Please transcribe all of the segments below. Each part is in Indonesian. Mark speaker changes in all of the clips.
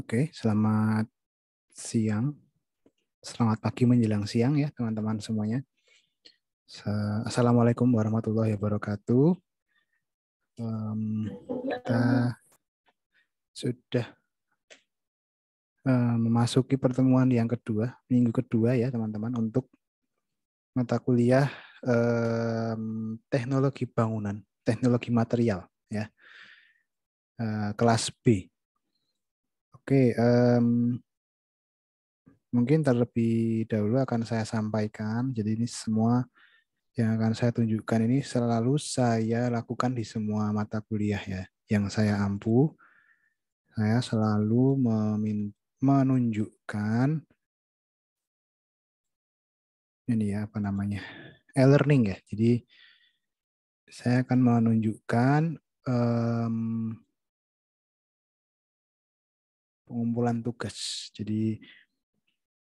Speaker 1: Oke, selamat siang. Selamat pagi menjelang siang ya teman-teman semuanya. Assalamualaikum warahmatullahi wabarakatuh. Kita sudah memasuki pertemuan yang kedua, minggu kedua ya teman-teman untuk mata kuliah teknologi bangunan, teknologi material ya, kelas B. Oke, mungkin terlebih dahulu akan saya sampaikan. Jadi ini semua yang akan saya tunjukkan ini selalu saya lakukan di semua mata kuliah ya. Yang saya ampu, saya selalu menunjukkan ini ya apa namanya, e-learning ya. Jadi saya akan menunjukkan pengumpulan tugas. Jadi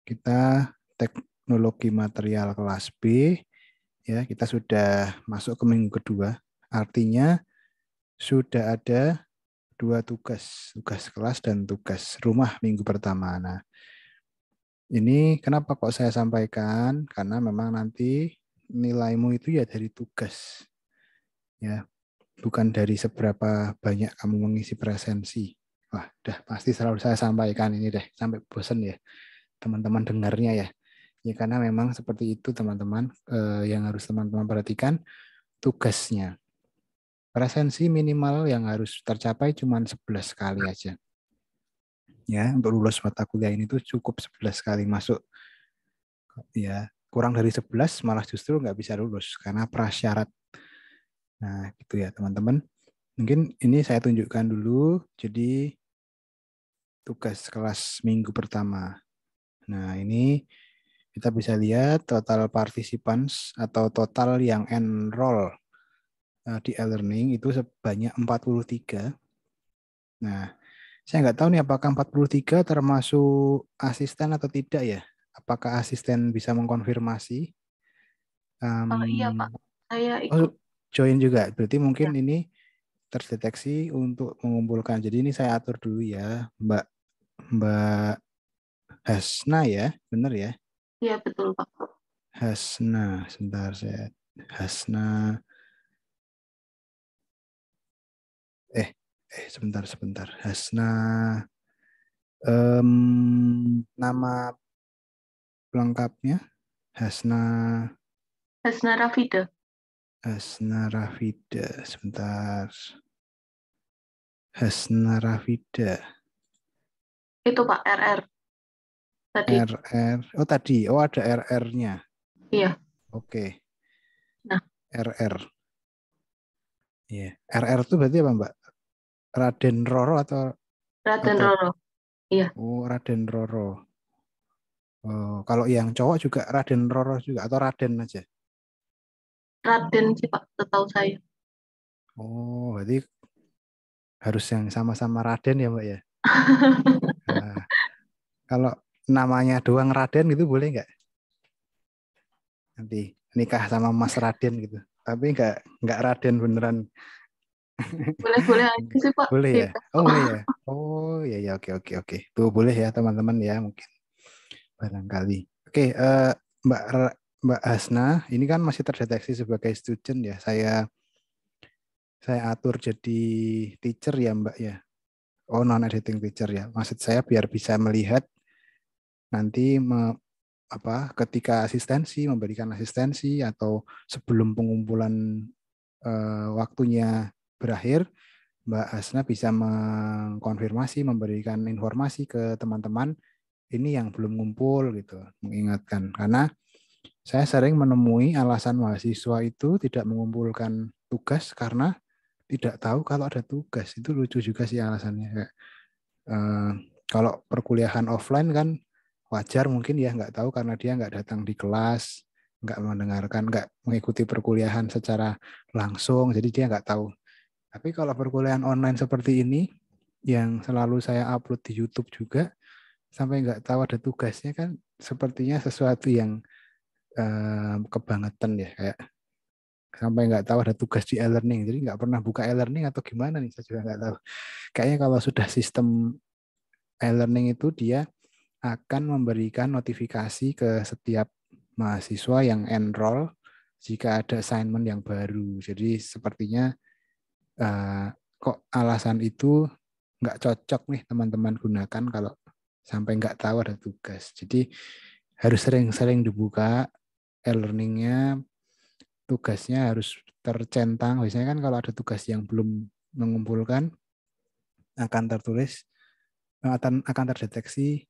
Speaker 1: kita teknologi material kelas B ya, kita sudah masuk ke minggu kedua. Artinya sudah ada 2 tugas, tugas kelas dan tugas rumah minggu pertama. Nah, ini kenapa kok saya sampaikan? Karena memang nanti nilaimu itu ya dari tugas. Ya, bukan dari seberapa banyak kamu mengisi presensi. Wah, dah pasti selalu saya sampaikan ini deh, sampai bosan ya teman-teman dengarnya ya. Ya karena memang seperti itu teman-teman, yang harus teman-teman perhatikan tugasnya. Presensi minimal yang harus tercapai cuma 11 kali aja. Ya, untuk lulus mata kuliah ini tuh cukup 11 kali masuk. Ya, kurang dari 11 malah justru nggak bisa lulus karena prasyarat. Nah, gitu ya teman-teman. Mungkin ini saya tunjukkan dulu. Jadi tugas kelas minggu pertama. Nah, ini kita bisa lihat total participants atau total yang enroll di e-learning itu sebanyak 43. Nah, saya nggak tahu nih apakah 43 termasuk asisten atau tidak ya. Apakah asisten bisa mengkonfirmasi?
Speaker 2: Iya Pak, saya
Speaker 1: Oh,
Speaker 2: ikut.
Speaker 1: join juga. Berarti mungkin
Speaker 2: Ya,
Speaker 1: ini terdeteksi untuk mengumpulkan. Jadi ini saya atur dulu ya, Mbak Mbak Hasna ya, benar ya?
Speaker 2: iya betul Pak.
Speaker 1: Hasna, sebentar saya. Hasna, eh, sebentar. Hasna, nama lengkapnya Hasna
Speaker 2: Hasna Rafida,
Speaker 1: Hasna Rafida. Sebentar, Hasna Rafida.
Speaker 2: itu Pak RR tadi.
Speaker 1: RR. Oh tadi, oh ada RR-nya.
Speaker 2: Iya,
Speaker 1: Oke,
Speaker 2: nah
Speaker 1: RR. Iya. RR itu berarti apa, Mbak? Raden Roro
Speaker 2: Raden
Speaker 1: atau
Speaker 2: Roro. Iya,
Speaker 1: oh Raden Roro. Oh, kalau yang cowok juga Raden Roro juga atau Raden aja.
Speaker 2: Raden sih Pak, setahu saya.
Speaker 1: Oh, berarti harus yang sama-sama Raden ya, Mbak ya. Nah, kalau namanya doang Raden gitu boleh nggak? Nanti nikah sama Mas Raden gitu. Tapi nggak Raden beneran.
Speaker 2: Boleh-boleh aja sih Pak.
Speaker 1: Boleh ya?
Speaker 2: Bebas
Speaker 1: Oh
Speaker 2: kok.
Speaker 1: boleh ya? Oh ya ya oke. Tuh boleh ya teman-teman ya mungkin barangkali. Oke, Mbak Mbak Hasna, ini kan masih terdeteksi sebagai student ya. Saya atur jadi teacher ya Mbak ya. Oh non editing teacher ya. Maksud saya biar bisa melihat nanti ketika asistensi memberikan asistensi atau sebelum pengumpulan waktunya berakhir, Mbak Hasna bisa mengkonfirmasi, memberikan informasi ke teman-teman ini yang belum ngumpul gitu, mengingatkan. Karena saya sering menemui alasan mahasiswa itu tidak mengumpulkan tugas karena tidak tahu kalau ada tugas. Itu lucu juga sih alasannya. Eh, Kalau perkuliahan offline kan wajar mungkin ya nggak tahu karena dia nggak datang di kelas, nggak mendengarkan, nggak mengikuti perkuliahan secara langsung, jadi dia nggak tahu. Tapi kalau perkuliahan online seperti ini, yang selalu saya upload di YouTube juga, sampai nggak tahu ada tugasnya kan, sepertinya sesuatu yang kebangetan ya, kayak sampai nggak tahu ada tugas di e-learning, jadi nggak pernah buka e-learning atau gimana nih, saya juga nggak tahu. Kayaknya kalau sudah sistem e-learning itu dia akan memberikan notifikasi ke setiap mahasiswa yang enroll jika ada assignment yang baru. Jadi sepertinya kok alasan itu nggak cocok nih teman-teman gunakan kalau sampai nggak tahu ada tugas. Jadi harus sering-sering dibuka e-learningnya, tugasnya harus tercentang. Biasanya kan kalau ada tugas yang belum mengumpulkan akan tertulis akan terdeteksi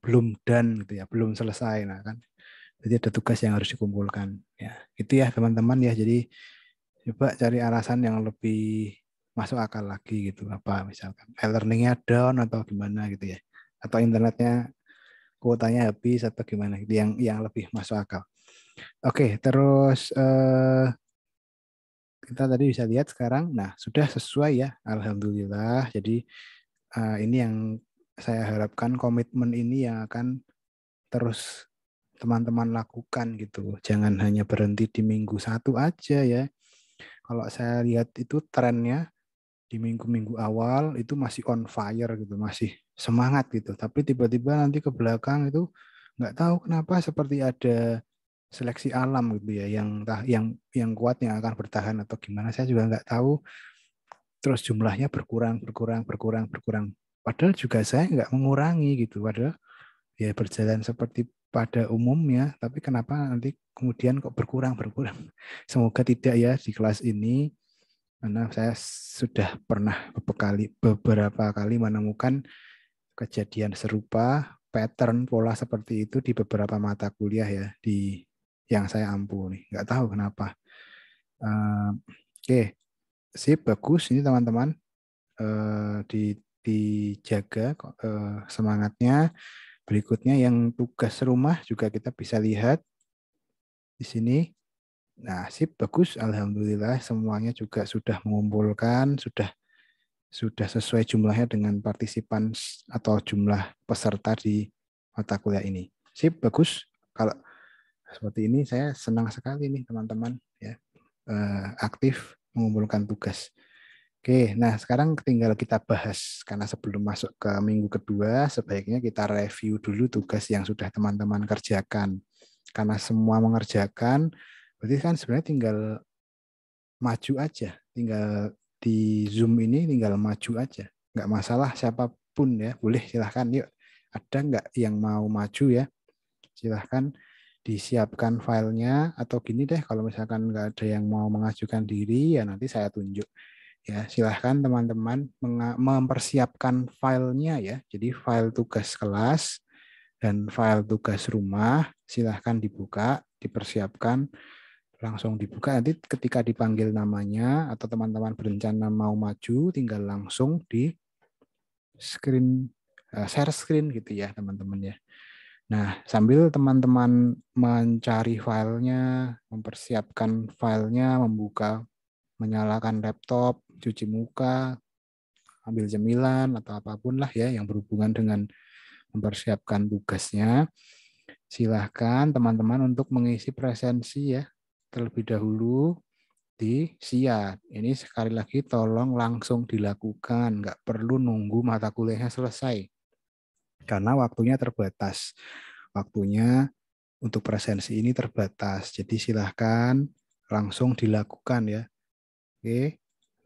Speaker 1: belum done gitu ya, belum selesai. Nah kan, jadi ada tugas yang harus dikumpulkan. Ya, itu ya teman-teman ya. Jadi coba cari alasan yang lebih masuk akal lagi gitu. Apa misalkan e-learningnya down atau gimana gitu ya, atau internetnya kuotanya habis atau gimana gitu, yang lebih masuk akal. Oke, terus kita tadi bisa lihat sekarang, nah sudah sesuai ya, alhamdulillah. Jadi ini yang saya harapkan, komitmen ini yang akan terus teman-teman lakukan gitu. Jangan hanya berhenti di minggu 1 aja ya. Kalau saya lihat itu trennya di minggu-minggu awal itu masih on fire gitu, masih semangat gitu. Tapi tiba-tiba nanti ke belakang itu nggak tahu kenapa seperti ada seleksi alam gitu ya, yang kuat yang akan bertahan atau gimana saya juga nggak tahu. Terus jumlahnya berkurang. Padahal juga saya nggak mengurangi gitu. Padahal ya berjalan seperti pada umumnya, tapi kenapa nanti kemudian kok berkurang. Semoga tidak ya di kelas ini, karena saya sudah pernah beberapa kali menemukan kejadian serupa, pattern pola seperti itu di beberapa mata kuliah ya, di yang saya ampuni. Nggak tahu kenapa. Oke, sip, bagus ini teman-teman. Dijaga semangatnya. Berikutnya yang tugas rumah juga kita bisa lihat di sini. Nah, sip, bagus. Alhamdulillah semuanya juga sudah mengumpulkan, sudah sesuai jumlahnya dengan partisipan atau jumlah peserta di mata kuliah ini. Sip, bagus. Kalau seperti ini saya senang sekali nih teman-teman ya, aktif mengumpulkan tugas. Oke, nah sekarang tinggal kita bahas, karena sebelum masuk ke minggu kedua sebaiknya kita review dulu tugas yang sudah teman-teman kerjakan. Karena semua mengerjakan, berarti kan sebenarnya tinggal maju aja, tinggal di Zoom ini tinggal maju aja. Nggak masalah siapapun ya, boleh silahkan yuk. Ada nggak yang mau maju ya? Silahkan disiapkan filenya, atau gini deh, kalau misalkan nggak ada yang mau mengajukan diri ya nanti saya tunjuk. Ya, silahkan teman-teman mempersiapkan filenya ya. Jadi file tugas kelas dan file tugas rumah silahkan dibuka, dipersiapkan, langsung dibuka. Nanti ketika dipanggil namanya atau teman-teman berencana mau maju, tinggal langsung di screen, share screen gitu ya teman-teman ya. Nah, sambil teman-teman mencari filenya, mempersiapkan filenya, membuka, menyalakan laptop, cuci muka, ambil cemilan atau apapun lah ya yang berhubungan dengan mempersiapkan tugasnya. Silahkan teman-teman untuk mengisi presensi ya terlebih dahulu di SIA. Ini sekali lagi tolong langsung dilakukan, nggak perlu nunggu mata kuliahnya selesai. Karena waktunya terbatas. Waktunya untuk presensi ini terbatas. Jadi silahkan langsung dilakukan ya. Oke.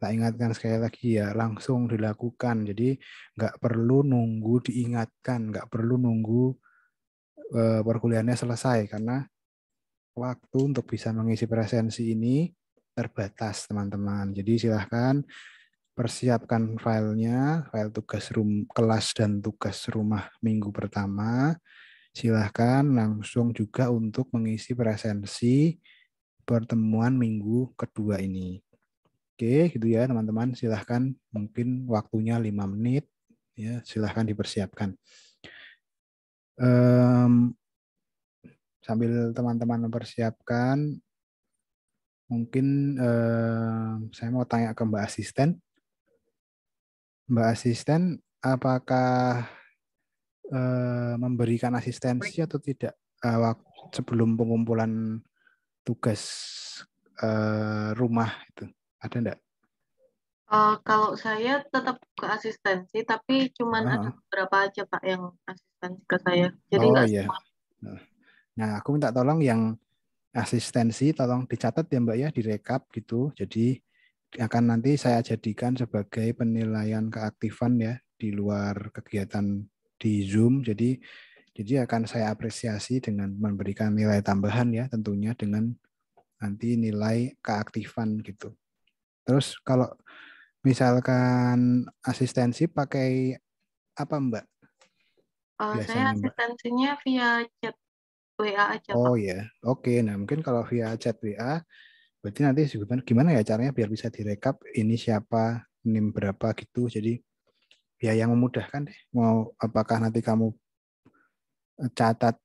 Speaker 1: Tak ingatkan sekali lagi ya, langsung dilakukan. Jadi nggak perlu nunggu diingatkan, nggak perlu nunggu perkuliahannya selesai, karena waktu untuk bisa mengisi presensi ini terbatas, teman-teman. Jadi silahkan persiapkan filenya, file tugas kelas dan tugas rumah minggu pertama. Silahkan langsung juga untuk mengisi presensi pertemuan minggu kedua ini. Oke, gitu ya teman-teman. Silahkan, mungkin waktunya 5 menit. Ya, silahkan dipersiapkan. Sambil teman-teman mempersiapkan, mungkin saya mau tanya ke Mbak Asisten. Mbak Asisten, apakah memberikan asistensi atau tidak sebelum pengumpulan tugas rumah itu? Ada enggak?
Speaker 2: Kalau saya tetap ke asistensi, tapi cuman ada
Speaker 1: Ah,
Speaker 2: beberapa aja Pak yang asistensi ke saya. Jadi
Speaker 1: oh
Speaker 2: nggak
Speaker 1: iya.
Speaker 2: semua.
Speaker 1: Nah, aku minta tolong yang asistensi tolong dicatat ya Mbak ya, direkap gitu. Jadi akan nanti saya jadikan sebagai penilaian keaktifan ya di luar kegiatan di Zoom. Jadi akan saya apresiasi dengan memberikan nilai tambahan ya tentunya dengan nanti nilai keaktifan gitu. Terus kalau misalkan asistensi pakai apa Mbak
Speaker 2: Saya
Speaker 1: biasanya Mbak?
Speaker 2: asistensinya via chat WA aja
Speaker 1: Oh
Speaker 2: Pak.
Speaker 1: ya, oke. Nah mungkin kalau via chat WA, berarti nanti gimana ya caranya biar bisa direkap ini siapa, NIM berapa gitu. Jadi ya yang memudahkan deh. Mau apakah nanti kamu catat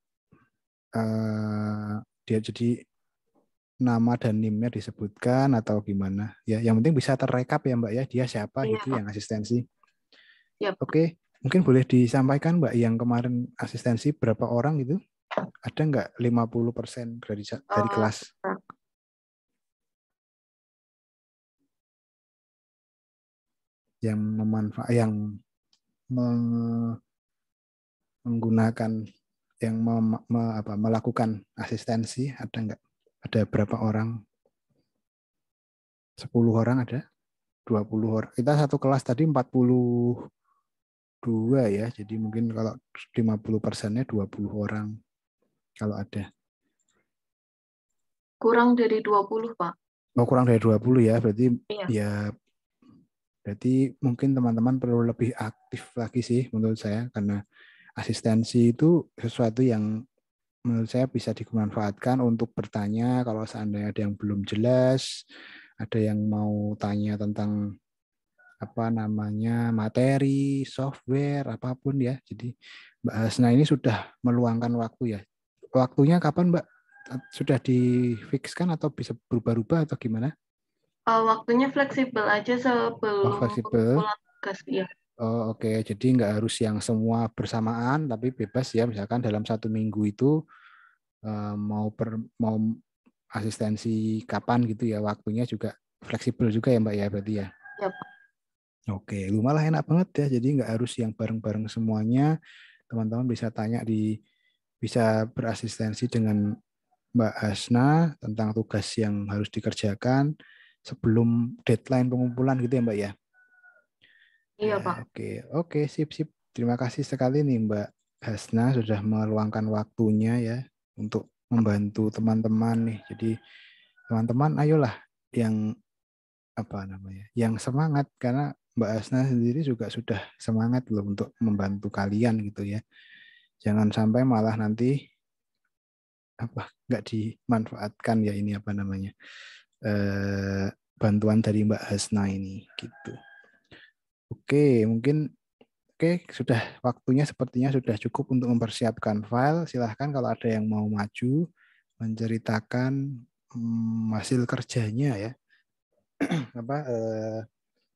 Speaker 1: dia jadi nama dan NIM-nya disebutkan atau gimana? Ya, yang penting bisa terrekap ya Mbak ya. Dia siapa
Speaker 2: Iya
Speaker 1: gitu
Speaker 2: Pak.
Speaker 1: yang asistensi.
Speaker 2: Iya Pak.
Speaker 1: Oke, mungkin boleh disampaikan Mbak yang kemarin asistensi berapa orang gitu? Ada nggak 50% dari
Speaker 2: Eh,
Speaker 1: kelas yang yang menggunakan melakukan asistensi ada nggak? Ada berapa orang? 10 orang ada? 20 orang. Kita satu kelas tadi 42 ya. Jadi mungkin kalau 50%-nya 20 orang kalau ada.
Speaker 2: kurang dari 20 Pak.
Speaker 1: Oh, kurang dari 20 ya.
Speaker 2: Iya.
Speaker 1: Berarti mungkin teman-teman perlu lebih aktif lagi sih menurut saya karena asistensi itu sesuatu yang menurut saya bisa dimanfaatkan untuk bertanya kalau seandainya ada yang belum jelas, ada yang mau tanya tentang apa namanya materi, software, apapun ya. Jadi Mbak Hasna ini sudah meluangkan waktu ya. Waktunya kapan Mbak? Sudah difikskan atau bisa berubah-ubah atau gimana?
Speaker 2: Waktunya fleksibel aja
Speaker 1: Oh,
Speaker 2: sebelum
Speaker 1: fleksibel.
Speaker 2: pengumpulan tugas. Iya.
Speaker 1: Oh, oke. Jadi nggak harus yang semua bersamaan, tapi bebas ya. Misalkan dalam 1 minggu itu mau asistensi kapan gitu ya. Waktunya juga fleksibel juga ya Mbak ya berarti ya.
Speaker 2: Iya Pak.
Speaker 1: Oke, lu malah enak banget ya. Jadi nggak harus yang bareng-bareng semuanya. Teman-teman bisa tanya bisa berasistensi dengan Mbak Hasna tentang tugas yang harus dikerjakan sebelum deadline pengumpulan gitu ya Mbak ya.
Speaker 2: Iya
Speaker 1: Ya,
Speaker 2: Pak.
Speaker 1: oke, oke, sip, sip. Terima kasih sekali nih Mbak Hasna sudah meluangkan waktunya ya untuk membantu teman-teman nih. Jadi teman-teman ayolah yang apa namanya, yang semangat karena Mbak Hasna sendiri juga sudah semangat loh untuk membantu kalian gitu ya. Jangan sampai malah nanti apa nggak dimanfaatkan ya ini apa namanya bantuan dari Mbak Hasna ini gitu. Oke, mungkin oke, sudah waktunya sepertinya sudah cukup untuk mempersiapkan file. Silahkan kalau ada yang mau maju menceritakan hasil kerjanya ya, apa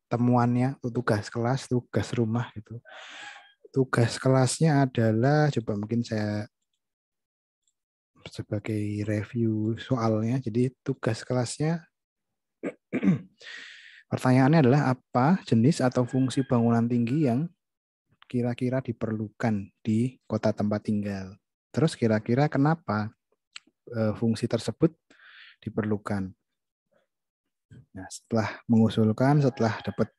Speaker 1: temuannya, tugas kelas, tugas rumah gitu. Tugas kelasnya adalah coba mungkin saya sebagai review soalnya. Jadi tugas kelasnya pertanyaannya adalah apa jenis atau fungsi bangunan tinggi yang kira-kira diperlukan di kota tempat tinggal. Terus kira-kira kenapa fungsi tersebut diperlukan. Nah, setelah dapat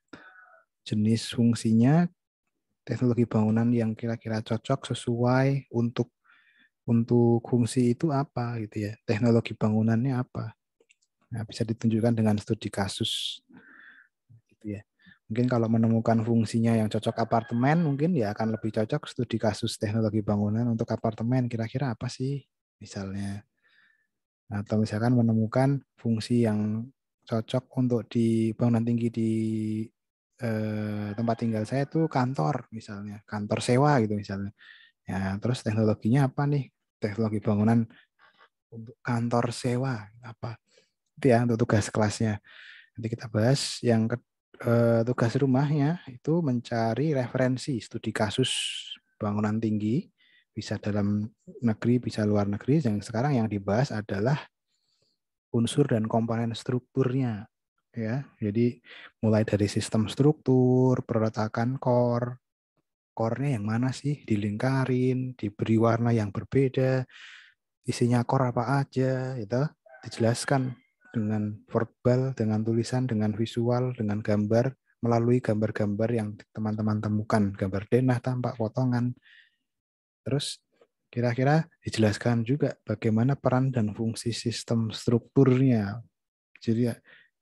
Speaker 1: jenis fungsinya, teknologi bangunan yang kira-kira cocok sesuai untuk fungsi itu apa gitu ya. Teknologi bangunannya apa. Nah, bisa ditunjukkan dengan studi kasus gitu ya. Mungkin kalau menemukan fungsinya yang cocok apartemen, mungkin ya akan lebih cocok studi kasus teknologi bangunan untuk apartemen. Kira-kira apa sih misalnya? Atau misalkan menemukan fungsi yang cocok untuk di bangunan tinggi di tempat tinggal saya itu kantor misalnya, kantor sewa gitu misalnya. Ya, terus teknologinya apa nih? Teknologi bangunan untuk kantor sewa apa? Itu ya untuk tugas kelasnya. Nanti kita bahas yang tugas rumahnya itu mencari referensi studi kasus bangunan tinggi bisa dalam negeri bisa luar negeri. Yang sekarang yang dibahas adalah unsur dan komponen strukturnya. ya. Jadi mulai dari sistem struktur, peletakan core-nya yang mana sih, dilingkarin, diberi warna yang berbeda, isinya core apa aja, itu dijelaskan dengan verbal, dengan tulisan, dengan visual, dengan gambar, melalui gambar-gambar yang teman-teman temukan, gambar denah, tampak, potongan. Terus kira-kira dijelaskan juga bagaimana peran dan fungsi sistem strukturnya. Jadi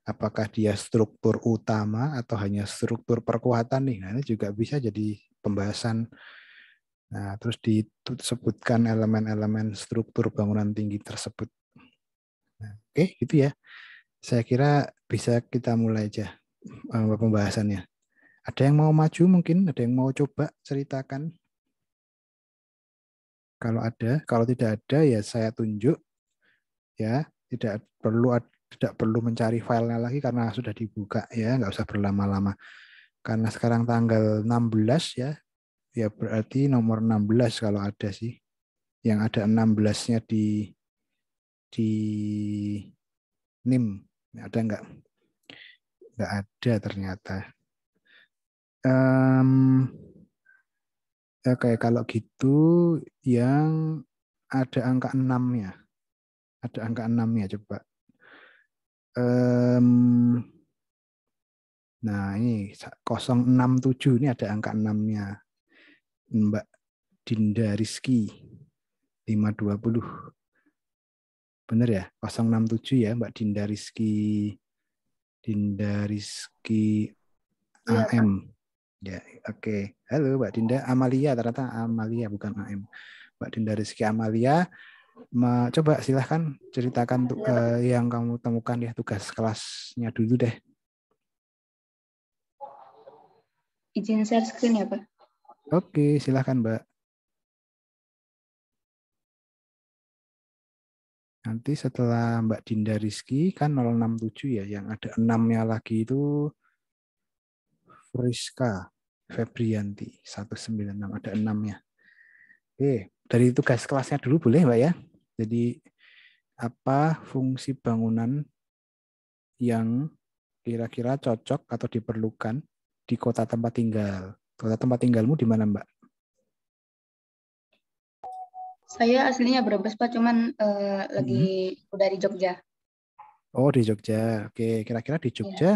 Speaker 1: apakah dia struktur utama atau hanya struktur perkuatan nih? Nah, ini juga bisa jadi pembahasan. Nah, terus disebutkan elemen-elemen struktur bangunan tinggi tersebut. Nah, oke, gitu ya. Saya kira bisa kita mulai aja pembahasannya. Ada yang mau maju mungkin? Ada yang mau coba ceritakan? Kalau ada, kalau tidak ada ya saya tunjuk ya. Tidak perlu mencari filenya lagi karena sudah dibuka ya, nggak usah berlama-lama. Karena sekarang tanggal 16 ya, ya berarti nomor 16 kalau ada sih. Yang ada 16-nya di NIM. Ada nggak? Nggak ada ternyata. Em, Oke, kalau gitu yang ada angka 6-nya. Ada angka 6-nya coba. Em, nah, ini 067 ini ada angka 6-nya. Mbak Dinda Rizky 520. Benar ya? 067 ya, Mbak Dinda Rizky. Dinda Rizky
Speaker 2: Iya, Pak.
Speaker 1: AM. Ya, oke. Halo Mbak Dinda Amalia, ternyata Amalia bukan AM. Mbak Dinda Rizky Amalia, coba silahkan ceritakan
Speaker 2: Iya, Pak.
Speaker 1: yang kamu temukan ya, tugas kelasnya dulu deh.
Speaker 2: Izin share screen ya, Pak.
Speaker 1: Oke, silahkan Mbak. Nanti setelah Mbak Dinda Rizky kan 067 ya, yang ada 6-nya lagi itu Friska Febrianti 196, ada 6-nya. Oke, dari tugas kelasnya dulu boleh Mbak ya. Jadi apa fungsi bangunan yang kira-kira cocok atau diperlukan di kota tempat tinggal? Kota tempat tinggalmu di mana Mbak?
Speaker 2: Saya aslinya Brebes, Pak, cuman lagi
Speaker 1: Hmm.
Speaker 2: udah di Jogja.
Speaker 1: Oh di Jogja. Oke, kira-kira di
Speaker 2: Iya.
Speaker 1: Jogja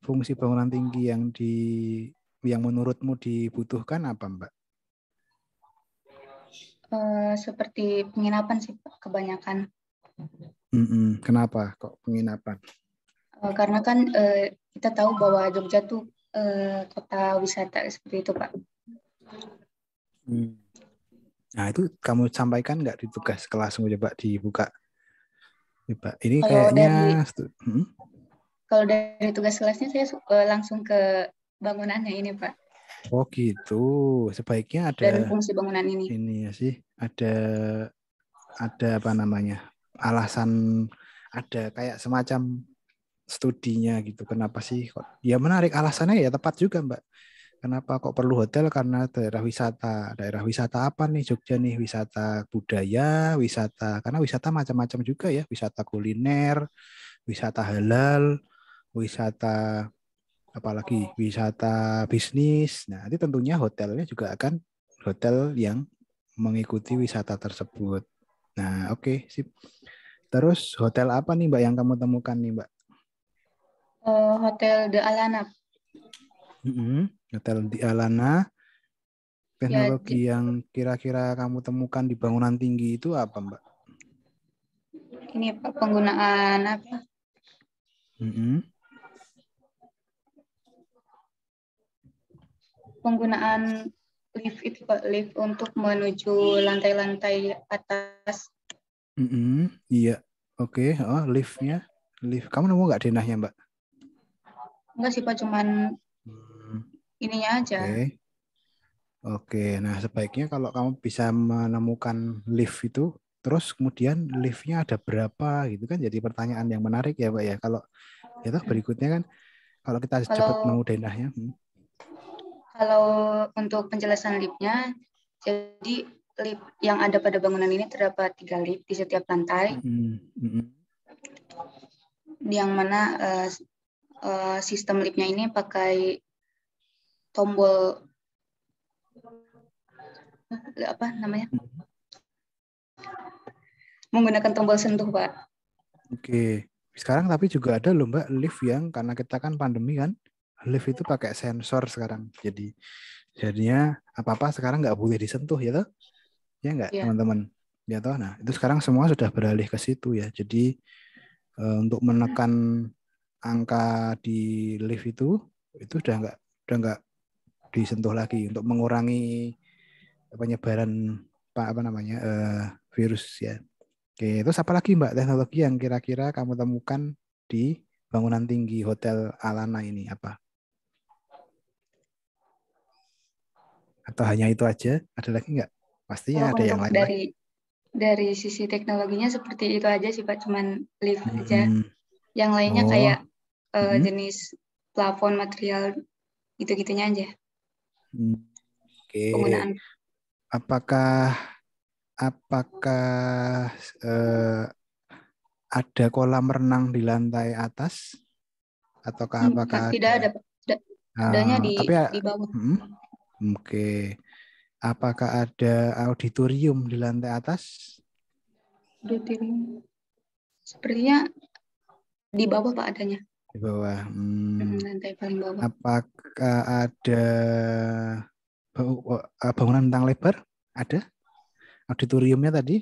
Speaker 1: fungsi bangunan tinggi yang menurutmu dibutuhkan apa Mbak?
Speaker 2: Seperti penginapan sih, Pak, kebanyakan.
Speaker 1: Kenapa kok penginapan?
Speaker 2: Karena kan kita tahu bahwa Jogja tuh kota wisata seperti itu, Pak.
Speaker 1: Hmm. Nah itu kamu sampaikan nggak di tugas kelasmu, coba dibuka. Coba. Ini
Speaker 2: Kalau
Speaker 1: kayaknya
Speaker 2: dari
Speaker 1: hmm?
Speaker 2: kalau dari tugas kelasnya saya langsung ke bangunannya ini, Pak,
Speaker 1: Oh gitu. Sebaiknya ada
Speaker 2: dan fungsi bangunan ini.
Speaker 1: ini ya sih, ada apa namanya? Alasan, ada kayak semacam studinya gitu. Kenapa sih kok? Ya menarik alasannya ya tepat juga, Mbak. Kenapa kok perlu hotel? Karena daerah wisata. Daerah wisata apa nih Jogja nih? Wisata budaya, wisata. Karena wisata macam-macam juga ya. Wisata kuliner, wisata halal, wisata apalagi wisata bisnis. Nah, nanti tentunya hotelnya juga akan hotel yang mengikuti wisata tersebut. Nah, oke, sip. Terus hotel apa nih Mbak yang kamu temukan nih Mbak?
Speaker 2: Hotel De Alana.
Speaker 1: Hotel di Alana.
Speaker 2: Ya,
Speaker 1: Teknologi yang kira-kira kamu temukan di bangunan tinggi itu apa Mbak?
Speaker 2: ini Pak, penggunaan apa?
Speaker 1: Mm-mm.
Speaker 2: Penggunaan lift itu, Pak, lift untuk menuju lantai-lantai atas.
Speaker 1: Iya, oke. Oh, liftnya, lift. Kamu nemu nggak denahnya Mbak?
Speaker 2: Enggak sih, Pak, cuman
Speaker 1: Hmm,
Speaker 2: ininya aja.
Speaker 1: oke. Oke, nah sebaiknya kalau kamu bisa menemukan lift itu, terus kemudian liftnya ada berapa gitu kan, jadi pertanyaan yang menarik ya Pak ya. Kalau ya toh berikutnya kan, kalau kita cepat
Speaker 2: Kalau
Speaker 1: nemu denahnya.
Speaker 2: kalau untuk penjelasan liftnya, jadi lift yang ada pada bangunan ini terdapat 3 lift di setiap lantai,
Speaker 1: Mm, mm,
Speaker 2: yang mana sistem liftnya ini pakai tombol apa namanya? Menggunakan tombol sentuh, Pak.
Speaker 1: Oke. Sekarang tapi juga ada loh Mbak lift yang karena kita kan pandemi kan, lift itu pakai sensor sekarang. Jadinya apa-apa sekarang nggak boleh disentuh ya toh? Ya nggak
Speaker 2: Ya.
Speaker 1: teman-teman? Ya toh. Nah itu sekarang semua sudah beralih ke situ ya. Jadi untuk menekan angka di lift itu udah nggak disentuh lagi untuk mengurangi penyebaran apa namanya virus ya. Oke, terus apa lagi Mbak teknologi yang kira-kira kamu temukan di bangunan tinggi Hotel Alana ini apa? Atau hanya itu aja? Ada lagi nggak? Pastinya
Speaker 2: Kalau
Speaker 1: ada yang
Speaker 2: untuk
Speaker 1: lain lagi.
Speaker 2: dari sisi teknologinya seperti itu aja sih Pak, cuman lift aja.
Speaker 1: Hmm.
Speaker 2: Yang lainnya
Speaker 1: Oh.
Speaker 2: kayak
Speaker 1: Hmm.
Speaker 2: jenis plafon material gitu-gitunya aja
Speaker 1: Hmm. Oke.
Speaker 2: penggunaan.
Speaker 1: Apakah apakah eh, ada kolam renang di lantai atas? Ataukah apakah
Speaker 2: Enggak, tidak
Speaker 1: ada?
Speaker 2: ada Pak. Adanya
Speaker 1: Tapi
Speaker 2: di bawah.
Speaker 1: hmm, oke. Apakah ada auditorium di lantai atas?
Speaker 2: Auditorium. Sepertinya di bawah Pak adanya.
Speaker 1: Di bawah.
Speaker 2: Lantai paling bawah.
Speaker 1: Apakah ada bangunan bentang lebar? Ada? Auditoriumnya tadi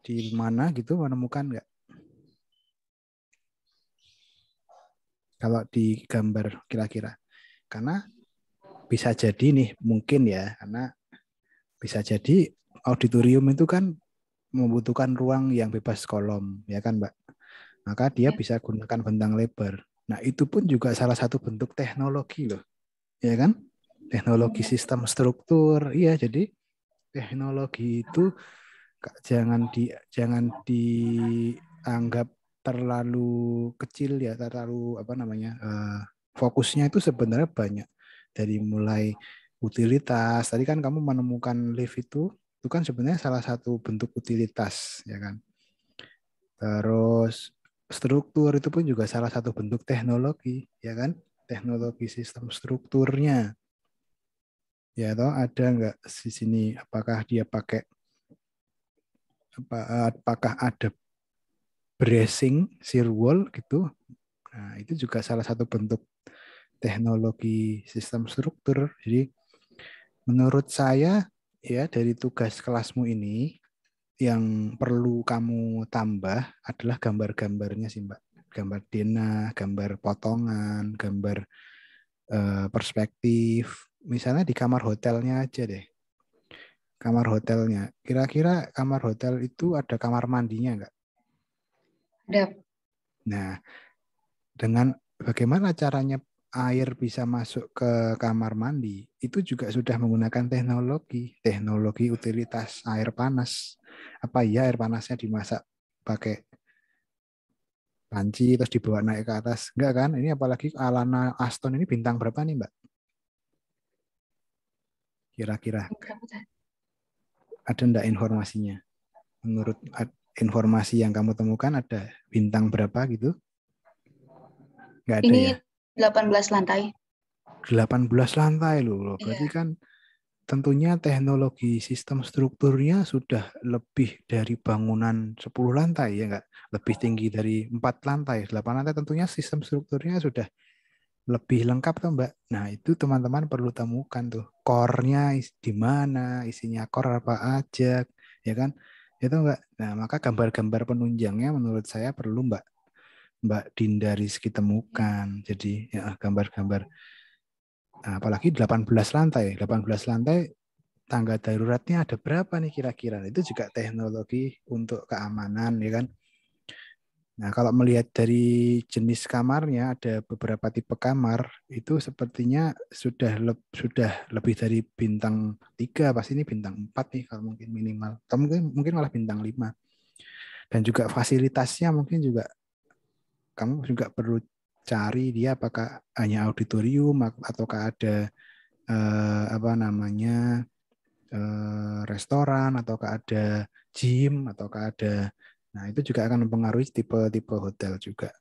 Speaker 1: di mana gitu menemukan nggak? Kalau di gambar kira-kira. Karena bisa jadi nih mungkin ya, karena bisa jadi auditorium itu kan membutuhkan ruang yang bebas kolom, ya kan, Mbak? Maka dia
Speaker 2: Ya.
Speaker 1: bisa gunakan bentang lebar. Nah, itu pun juga salah satu bentuk teknologi loh, ya kan? Teknologi sistem struktur, iya. Jadi teknologi itu jangan dianggap terlalu kecil ya, terlalu apa namanya? Fokusnya itu sebenarnya banyak dari mulai utilitas. Tadi kan kamu menemukan lift itu kan sebenarnya salah satu bentuk utilitas, ya kan? Terus struktur itu pun juga salah satu bentuk teknologi, ya kan? Teknologi sistem strukturnya. Ya toh ada nggak di sini apakah dia pakai apakah ada bracing shear wall gitu. Nah, itu juga salah satu bentuk teknologi sistem struktur. Jadi menurut saya ya dari tugas kelasmu ini yang perlu kamu tambah adalah gambar-gambarnya sih Mbak. Gambar denah, gambar potongan, gambar perspektif. Misalnya di kamar hotelnya aja deh. Kamar hotelnya. Kira-kira kamar hotel itu ada kamar mandinya nggak?
Speaker 2: Ada.
Speaker 1: Nah, dengan bagaimana caranya air bisa masuk ke kamar mandi, itu juga sudah menggunakan teknologi utilitas air panas. Apa iya air panasnya dimasak pakai panci terus dibawa naik ke atas? Enggak kan? Ini apalagi Alana Aston ini bintang berapa nih, Mbak? Kira-kira ada enggak informasinya? Menurut informasi yang kamu temukan ada bintang berapa gitu? Enggak ada
Speaker 2: Ini
Speaker 1: ya?
Speaker 2: 18 lantai.
Speaker 1: 18 lantai loh. Berarti
Speaker 2: Iya.
Speaker 1: kan tentunya teknologi sistem strukturnya sudah lebih dari bangunan 10 lantai ya enggak? Lebih tinggi dari 4 lantai, 8 lantai tentunya sistem strukturnya sudah lebih lengkap tuh Mbak. Nah, itu teman-teman perlu temukan tuh. Core-nya di mana, isinya core apa aja, ya kan? Itu Mbak. Nah, maka gambar-gambar penunjangnya menurut saya perlu Mbak Dinda Rizky temukan. Jadi ya gambar-gambar. Nah, apalagi 18 lantai. 18 lantai tangga daruratnya ada berapa nih kira-kira? Itu juga teknologi untuk keamanan ya kan. Nah, kalau melihat dari jenis kamarnya, ada beberapa tipe kamar, itu sepertinya sudah lebih dari bintang 3, pasti ini bintang 4 nih kalau mungkin minimal. Atau mungkin malah bintang 5. Dan juga fasilitasnya mungkin juga kamu juga perlu cari dia apakah hanya auditorium ataukah ada apa namanya restoran ataukah ada gym ataukah ada. Nah, itu juga akan mempengaruhi tipe-tipe hotel juga.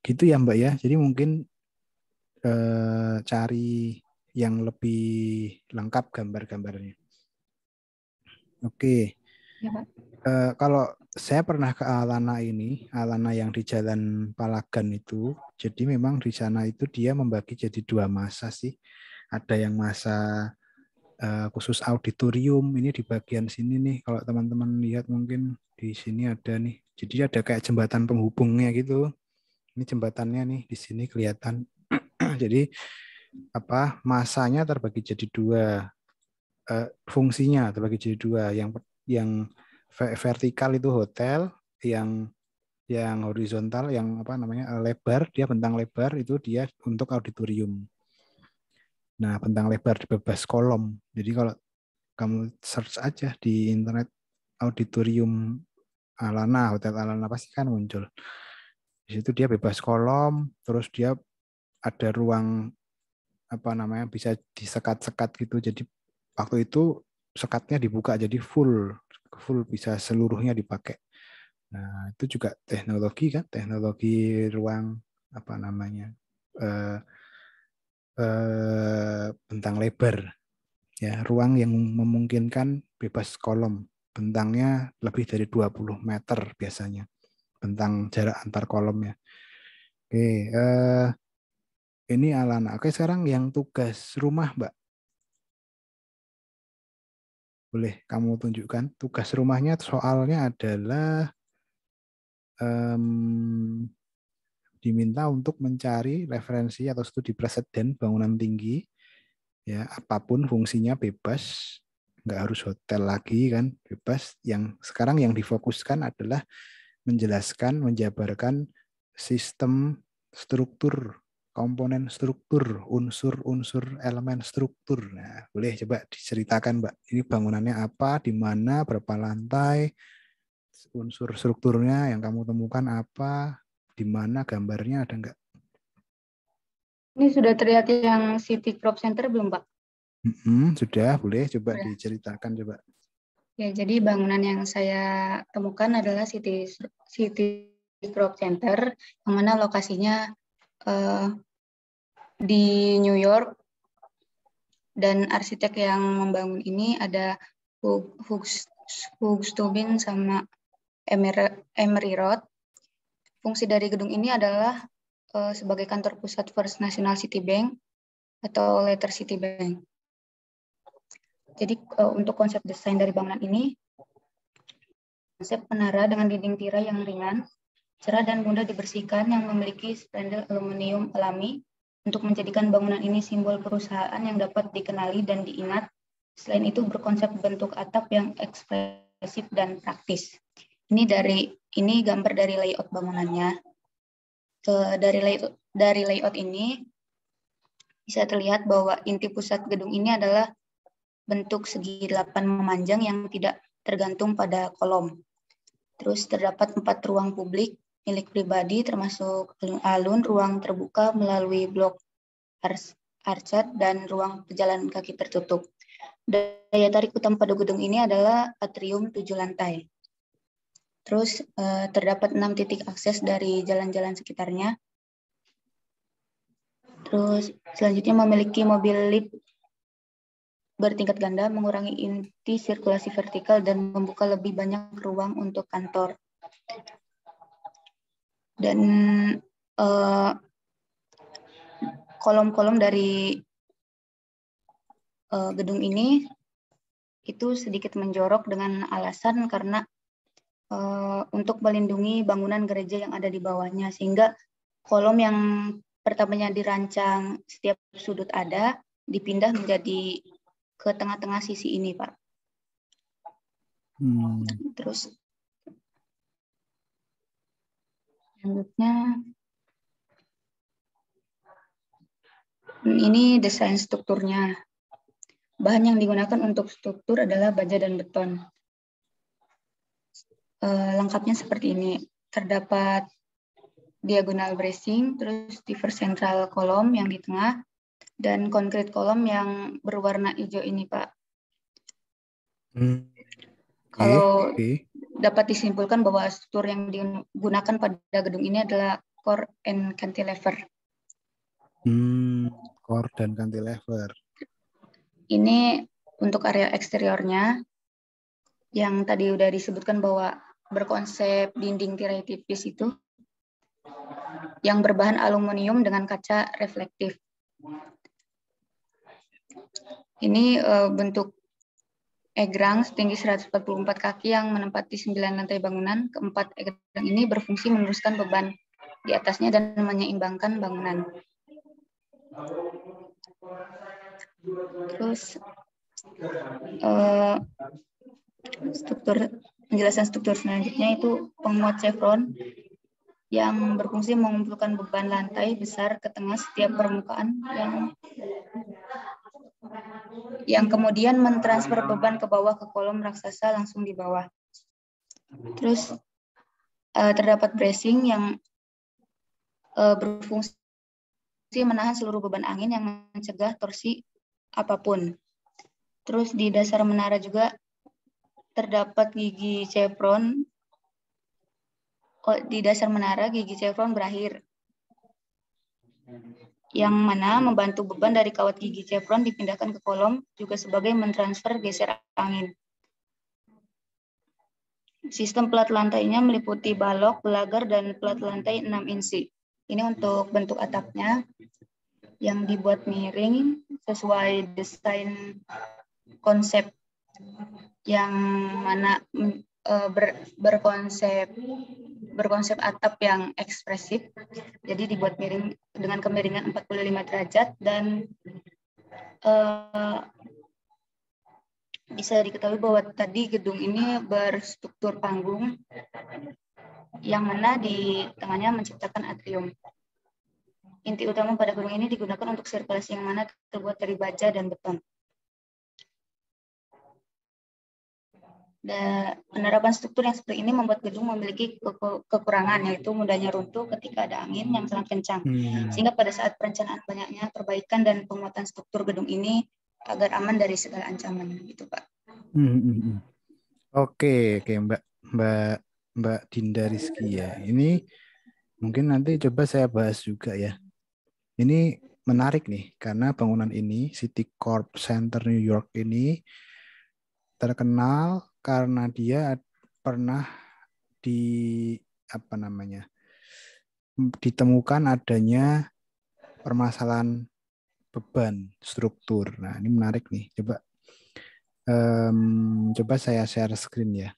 Speaker 1: Gitu ya Mbak ya. Jadi mungkin cari yang lebih lengkap gambar-gambarnya. Oke.
Speaker 2: Ya, Pak.
Speaker 1: Kalau saya pernah ke Alana ini, Alana yang di Jalan Palagan itu, jadi memang di sana itu dia membagi jadi dua masa sih. Ada yang masa khusus auditorium, ini di bagian sini nih. Kalau teman-teman lihat mungkin di sini ada nih. Jadi ada kayak jembatan penghubungnya gitu. Ini jembatannya nih di sini kelihatan. Jadi apa masanya terbagi jadi dua, fungsinya terbagi jadi dua. Yang vertikal itu hotel, yang horizontal, yang apa namanya lebar, dia bentang lebar itu dia untuk auditorium. Nah, bentang lebar bebas kolom. Jadi kalau kamu search aja di internet auditorium Alana, Hotel Alana pasti kan muncul. Di situ dia bebas kolom, terus dia ada ruang apa namanya bisa disekat-sekat gitu. Jadi waktu itu sekatnya dibuka jadi full full bisa seluruhnya dipakai. Nah, itu juga teknologi kan, teknologi ruang apa namanya bentang lebar ya, ruang yang memungkinkan bebas kolom. Bentangnya lebih dari 20 meter biasanya, bentang jarak antar kolomnya. Oke, ini Alana. Oke, sekarang yang tugas rumah, Mbak. Boleh kamu tunjukkan tugas rumahnya, soalnya adalah diminta untuk mencari referensi atau studi preseden bangunan tinggi, ya apapun fungsinya bebas, nggak harus hotel lagi kan, bebas. Yang sekarang yang difokuskan adalah menjelaskan, menjabarkan sistem struktur, komponen struktur, unsur-unsur elemen struktur. Nah, boleh coba diceritakan, Mbak. Ini bangunannya apa, di mana, berapa lantai, unsur strukturnya yang kamu temukan apa, di mana, gambarnya ada nggak?
Speaker 2: Ini sudah terlihat yang City Crop Center belum, Pak?
Speaker 1: Sudah, boleh coba
Speaker 2: Sudah.
Speaker 1: diceritakan coba.
Speaker 2: Ya, jadi bangunan yang saya temukan adalah City Crop Center, yang mana lokasinya di New York, dan arsitek yang membangun ini ada Hughes Tobin sama Emery Roth. Fungsi dari gedung ini adalah sebagai kantor pusat First National City Bank atau Later City Bank. Jadi untuk konsep desain dari bangunan ini, konsep menara dengan dinding tirai yang ringan, cerah dan mudah dibersihkan yang memiliki spandrel aluminium alami untuk menjadikan bangunan ini simbol perusahaan yang dapat dikenali dan diingat. Selain itu berkonsep bentuk atap yang ekspresif dan praktis. Ini gambar dari layout bangunannya. Dari layout ini bisa terlihat bahwa inti pusat gedung ini adalah bentuk segi 8 memanjang yang tidak tergantung pada kolom. Terus terdapat 4 ruang publik milik pribadi termasuk alun-alun, ruang terbuka melalui blok arcade, dan ruang pejalan kaki tertutup. Daya tarik utama pada gedung ini adalah atrium 7 lantai. Terus terdapat 6 titik akses dari jalan-jalan sekitarnya. Terus selanjutnya memiliki mobil lift bertingkat ganda, mengurangi inti sirkulasi vertikal dan membuka lebih banyak ruang untuk kantor. Dan kolom-kolom dari gedung ini itu sedikit menjorok dengan alasan karena untuk melindungi bangunan gereja yang ada di bawahnya, sehingga kolom yang pertamanya dirancang setiap sudut ada dipindah menjadi ke tengah-tengah sisi ini, Pak. Terus selanjutnya ini desain strukturnya. Bahan yang digunakan untuk struktur adalah baja dan beton. Lengkapnya seperti ini. Terdapat diagonal bracing, terus tiver central kolom yang di tengah, dan konkret kolom yang berwarna hijau ini, Pak. Kalau dapat disimpulkan bahwa struktur yang digunakan pada gedung ini adalah core and cantilever.
Speaker 1: Core dan cantilever.
Speaker 2: Ini untuk area eksteriornya yang tadi udah disebutkan bahwa berkonsep dinding tirai tipis itu yang berbahan aluminium dengan kaca reflektif. Ini bentuk egrang setinggi 144 kaki yang menempati 9 lantai bangunan. Keempat egrang ini berfungsi meneruskan beban di atasnya dan menyeimbangkan bangunan. Terus penjelasan struktur selanjutnya itu penguat chevron yang berfungsi mengumpulkan beban lantai besar ke tengah setiap permukaan yang kemudian mentransfer beban ke bawah ke kolom raksasa langsung di bawah. Terus terdapat bracing yang berfungsi menahan seluruh beban angin yang mencegah torsi apapun. Terus di dasar menara juga terdapat gigi chevron. Di dasar menara gigi chevron berakhir, yang mana membantu beban dari kawat gigi chevron dipindahkan ke kolom juga sebagai mentransfer geser angin. Sistem plat lantainya meliputi balok, belagar, dan plat lantai 6 inci. Ini untuk bentuk atapnya yang dibuat miring sesuai desain konsep yang mana berkonsep atap yang ekspresif. Jadi dibuat miring dengan kemiringan 45 derajat dan bisa diketahui bahwa tadi gedung ini berstruktur panggung yang mana di tengahnya menciptakan atrium. Inti utama pada gedung ini digunakan untuk sirkulasi yang mana terbuat dari baja dan beton. Penerapan struktur yang seperti ini membuat gedung memiliki kekurangan, yaitu mudahnya runtuh ketika ada angin yang sangat kencang. Sehingga pada saat perencanaan banyaknya perbaikan dan penguatan struktur gedung ini agar aman dari segala ancaman, gitu Pak.
Speaker 1: Oke, Mbak Dinda Rizky ya. Ini mungkin nanti coba saya bahas juga ya. Ini menarik nih karena bangunan ini Citicorp Center New York ini terkenal karena dia pernah ditemukan adanya permasalahan beban struktur. Nah, ini menarik nih. Coba saya share screen ya.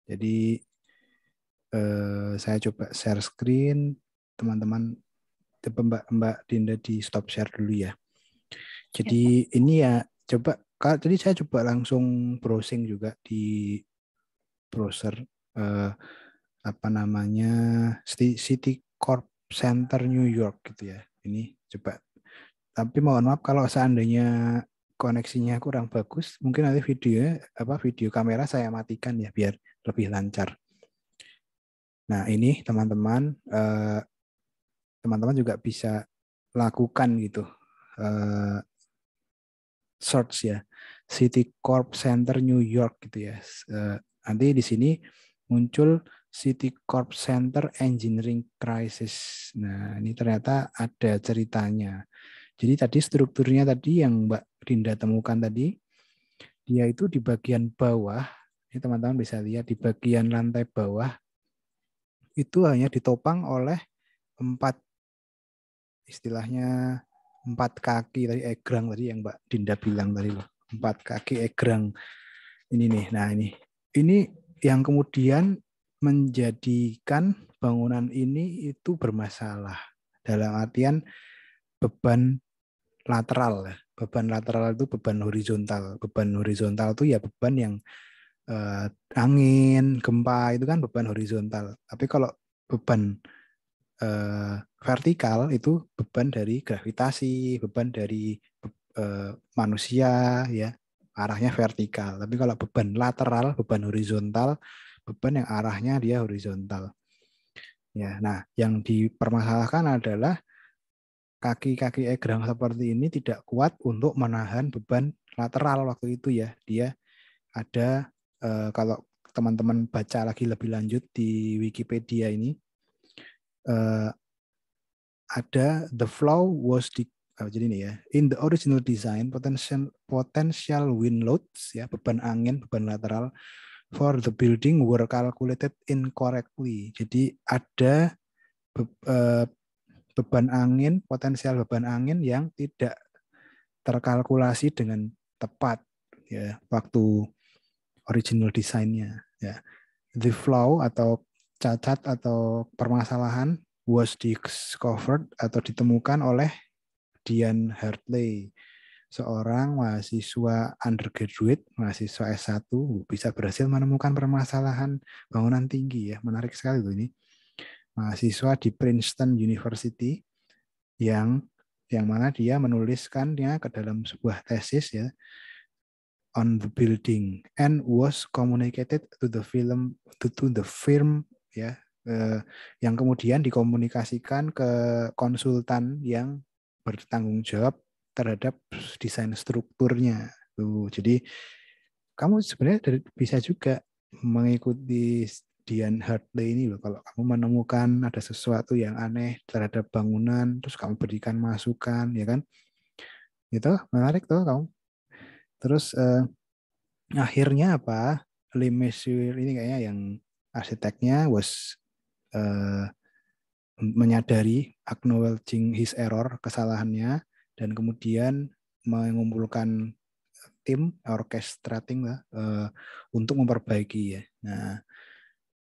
Speaker 1: Jadi saya coba share screen, teman-teman, Mbak Dinda di stop share dulu ya. Jadi ini ya, jadi saya coba langsung browsing juga di browser Citicorp Center New York gitu ya. Ini coba. Tapi mohon maaf kalau seandainya koneksinya kurang bagus, mungkin nanti video kamera saya matikan ya biar lebih lancar. Nah, ini teman-teman juga bisa lakukan gitu. Search ya. Citicorp Center New York gitu ya. Nanti di sini muncul Citicorp Center Engineering Crisis. Nah, ini ternyata ada ceritanya. Jadi tadi strukturnya tadi yang Mbak Dinda temukan tadi, dia itu di bagian bawah, ini teman-teman bisa lihat di bagian lantai bawah, itu hanya ditopang oleh 4 kaki tadi, egrang tadi yang Mbak Dinda bilang tadi loh. 4 kaki egrang. Ini nih, nah ini yang kemudian menjadikan bangunan ini itu bermasalah. Dalam artian beban lateral. Beban lateral itu beban horizontal. Beban horizontal itu ya beban yang angin, gempa itu kan beban horizontal. Tapi kalau beban vertikal itu beban dari gravitasi, beban dari manusia ya, arahnya vertikal. Tapi kalau beban lateral, beban horizontal, beban yang arahnya dia horizontal. Ya, nah yang dipermasalahkan adalah kaki-kaki egrang seperti ini tidak kuat untuk menahan beban lateral waktu itu ya. Dia ada kalau teman-teman baca lagi lebih lanjut di Wikipedia ini, ada the flow was jadi ini ya, in the original design potential wind loads ya, beban angin, beban lateral for the building were calculated incorrectly. Jadi ada beban angin, potensial beban angin yang tidak terkalkulasi dengan tepat ya waktu original desainnya ya. The flaw atau cacat atau permasalahan was discovered atau ditemukan oleh Dian Hartley, seorang mahasiswa undergraduate, mahasiswa S1, bisa berhasil menemukan permasalahan bangunan tinggi ya. Menarik sekali loh ini. Mahasiswa di Princeton University yang mana dia menuliskannya ke dalam sebuah tesis ya, on the building, and was communicated to the firm ya, yang kemudian dikomunikasikan ke konsultan yang bertanggung jawab terhadap desain strukturnya. Tuh, jadi kamu sebenarnya bisa juga mengikuti Dian Hartley ini loh. Kalau kamu menemukan ada sesuatu yang aneh terhadap bangunan, terus kamu berikan masukan, ya kan? Itu menarik tuh kamu. Terus akhirnya apa? Le Mesurier ini kayaknya yang arsiteknya menyadari, acknowledging his error, kesalahannya, dan kemudian mengumpulkan tim orchestrating lah untuk memperbaiki ya. Nah,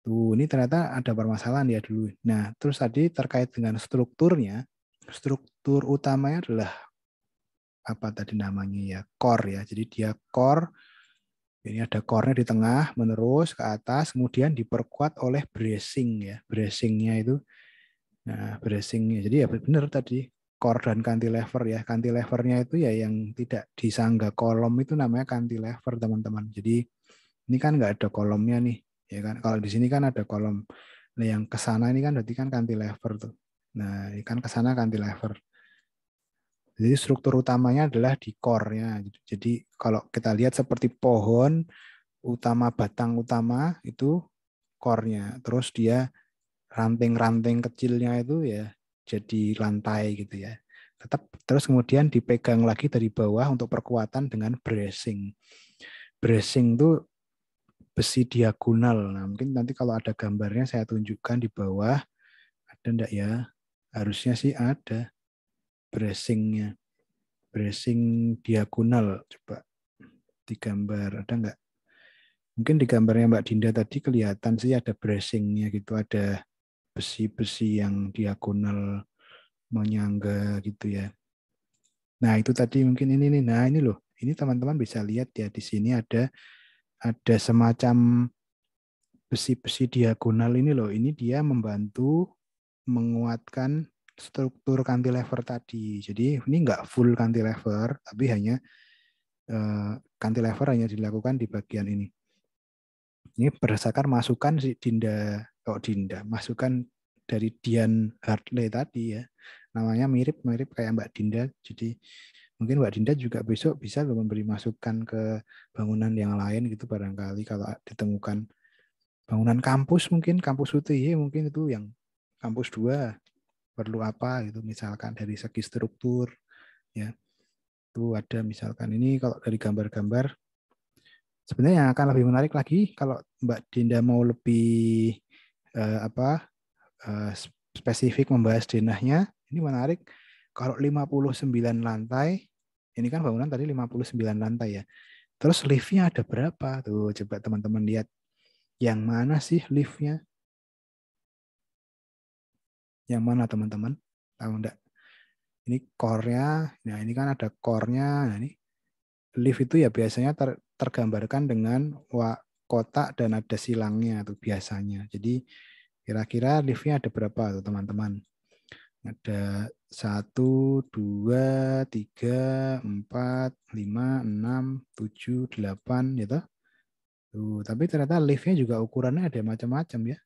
Speaker 1: tuh ini ternyata ada permasalahan ya dulu. Nah, terus tadi terkait dengan strukturnya, struktur utamanya adalah apa tadi namanya ya, core ya. Jadi dia core, ini ada core-nya di tengah, menerus ke atas, kemudian diperkuat oleh bracing ya. Bracingnya itu, nah bracingnya. Jadi ya benar tadi core dan cantilever ya. Cantilevernya itu ya yang tidak disangga kolom itu namanya cantilever teman-teman. Jadi ini kan nggak ada kolomnya nih, ya kan? Kalau di sini kan ada kolom. Nah yang ke sana ini kan berarti kan cantilever tuh. Nah ini kan ke sana cantilever. Jadi struktur utamanya adalah di core-nya. Jadi kalau kita lihat seperti pohon, utama batang utama itu core-nya. Terus dia ranting-ranting kecilnya itu ya jadi lantai gitu ya. Tetap terus kemudian dipegang lagi dari bawah untuk perkuatan dengan bracing. Bracing itu besi diagonal. Nah, mungkin nanti kalau ada gambarnya saya tunjukkan di bawah. Ada enggak ya? Harusnya sih ada bracingnya. Bracing diagonal. Coba digambar. Ada enggak? Mungkin di gambarnya Mbak Dinda tadi kelihatan sih ada bracingnya gitu. Ada besi-besi yang diagonal menyangga gitu ya. Nah, itu tadi mungkin ini nih. Nah, ini loh. Ini teman-teman bisa lihat ya di sini ada semacam besi-besi diagonal ini loh. Ini dia membantu menguatkan struktur cantilever tadi. Jadi ini enggak full cantilever, tapi hanya cantilever hanya dilakukan di bagian ini. Ini berdasarkan masukan si masukan dari Dian Hartley tadi ya. Namanya mirip-mirip kayak Mbak Dinda. Jadi mungkin Mbak Dinda juga besok bisa memberi masukan ke bangunan yang lain gitu barangkali kalau ditemukan bangunan kampus, mungkin kampus UTY mungkin itu yang kampus 2 perlu apa gitu misalkan dari segi struktur ya. Itu ada misalkan ini kalau dari gambar-gambar. Sebenarnya yang akan lebih menarik lagi kalau Mbak Dinda mau lebih spesifik membahas denahnya, ini menarik. Kalau 59 lantai, ini kan bangunan tadi 59 lantai ya. Terus liftnya ada berapa? Tuh coba teman-teman lihat. Yang mana sih liftnya? Yang mana teman-teman? Tahu enggak? Ini core-nya. Nah, ini kan ada core-nya. Nah, ini lift itu ya biasanya tergambarkan dengan kotak dan ada silangnya tuh biasanya. Jadi kira-kira liftnya ada berapa tuh teman-teman? Ada 1, 2, 3, 4, 5, 6, 7, 8 gitu. Tuh, tapi ternyata liftnya juga ukurannya ada macam-macam ya.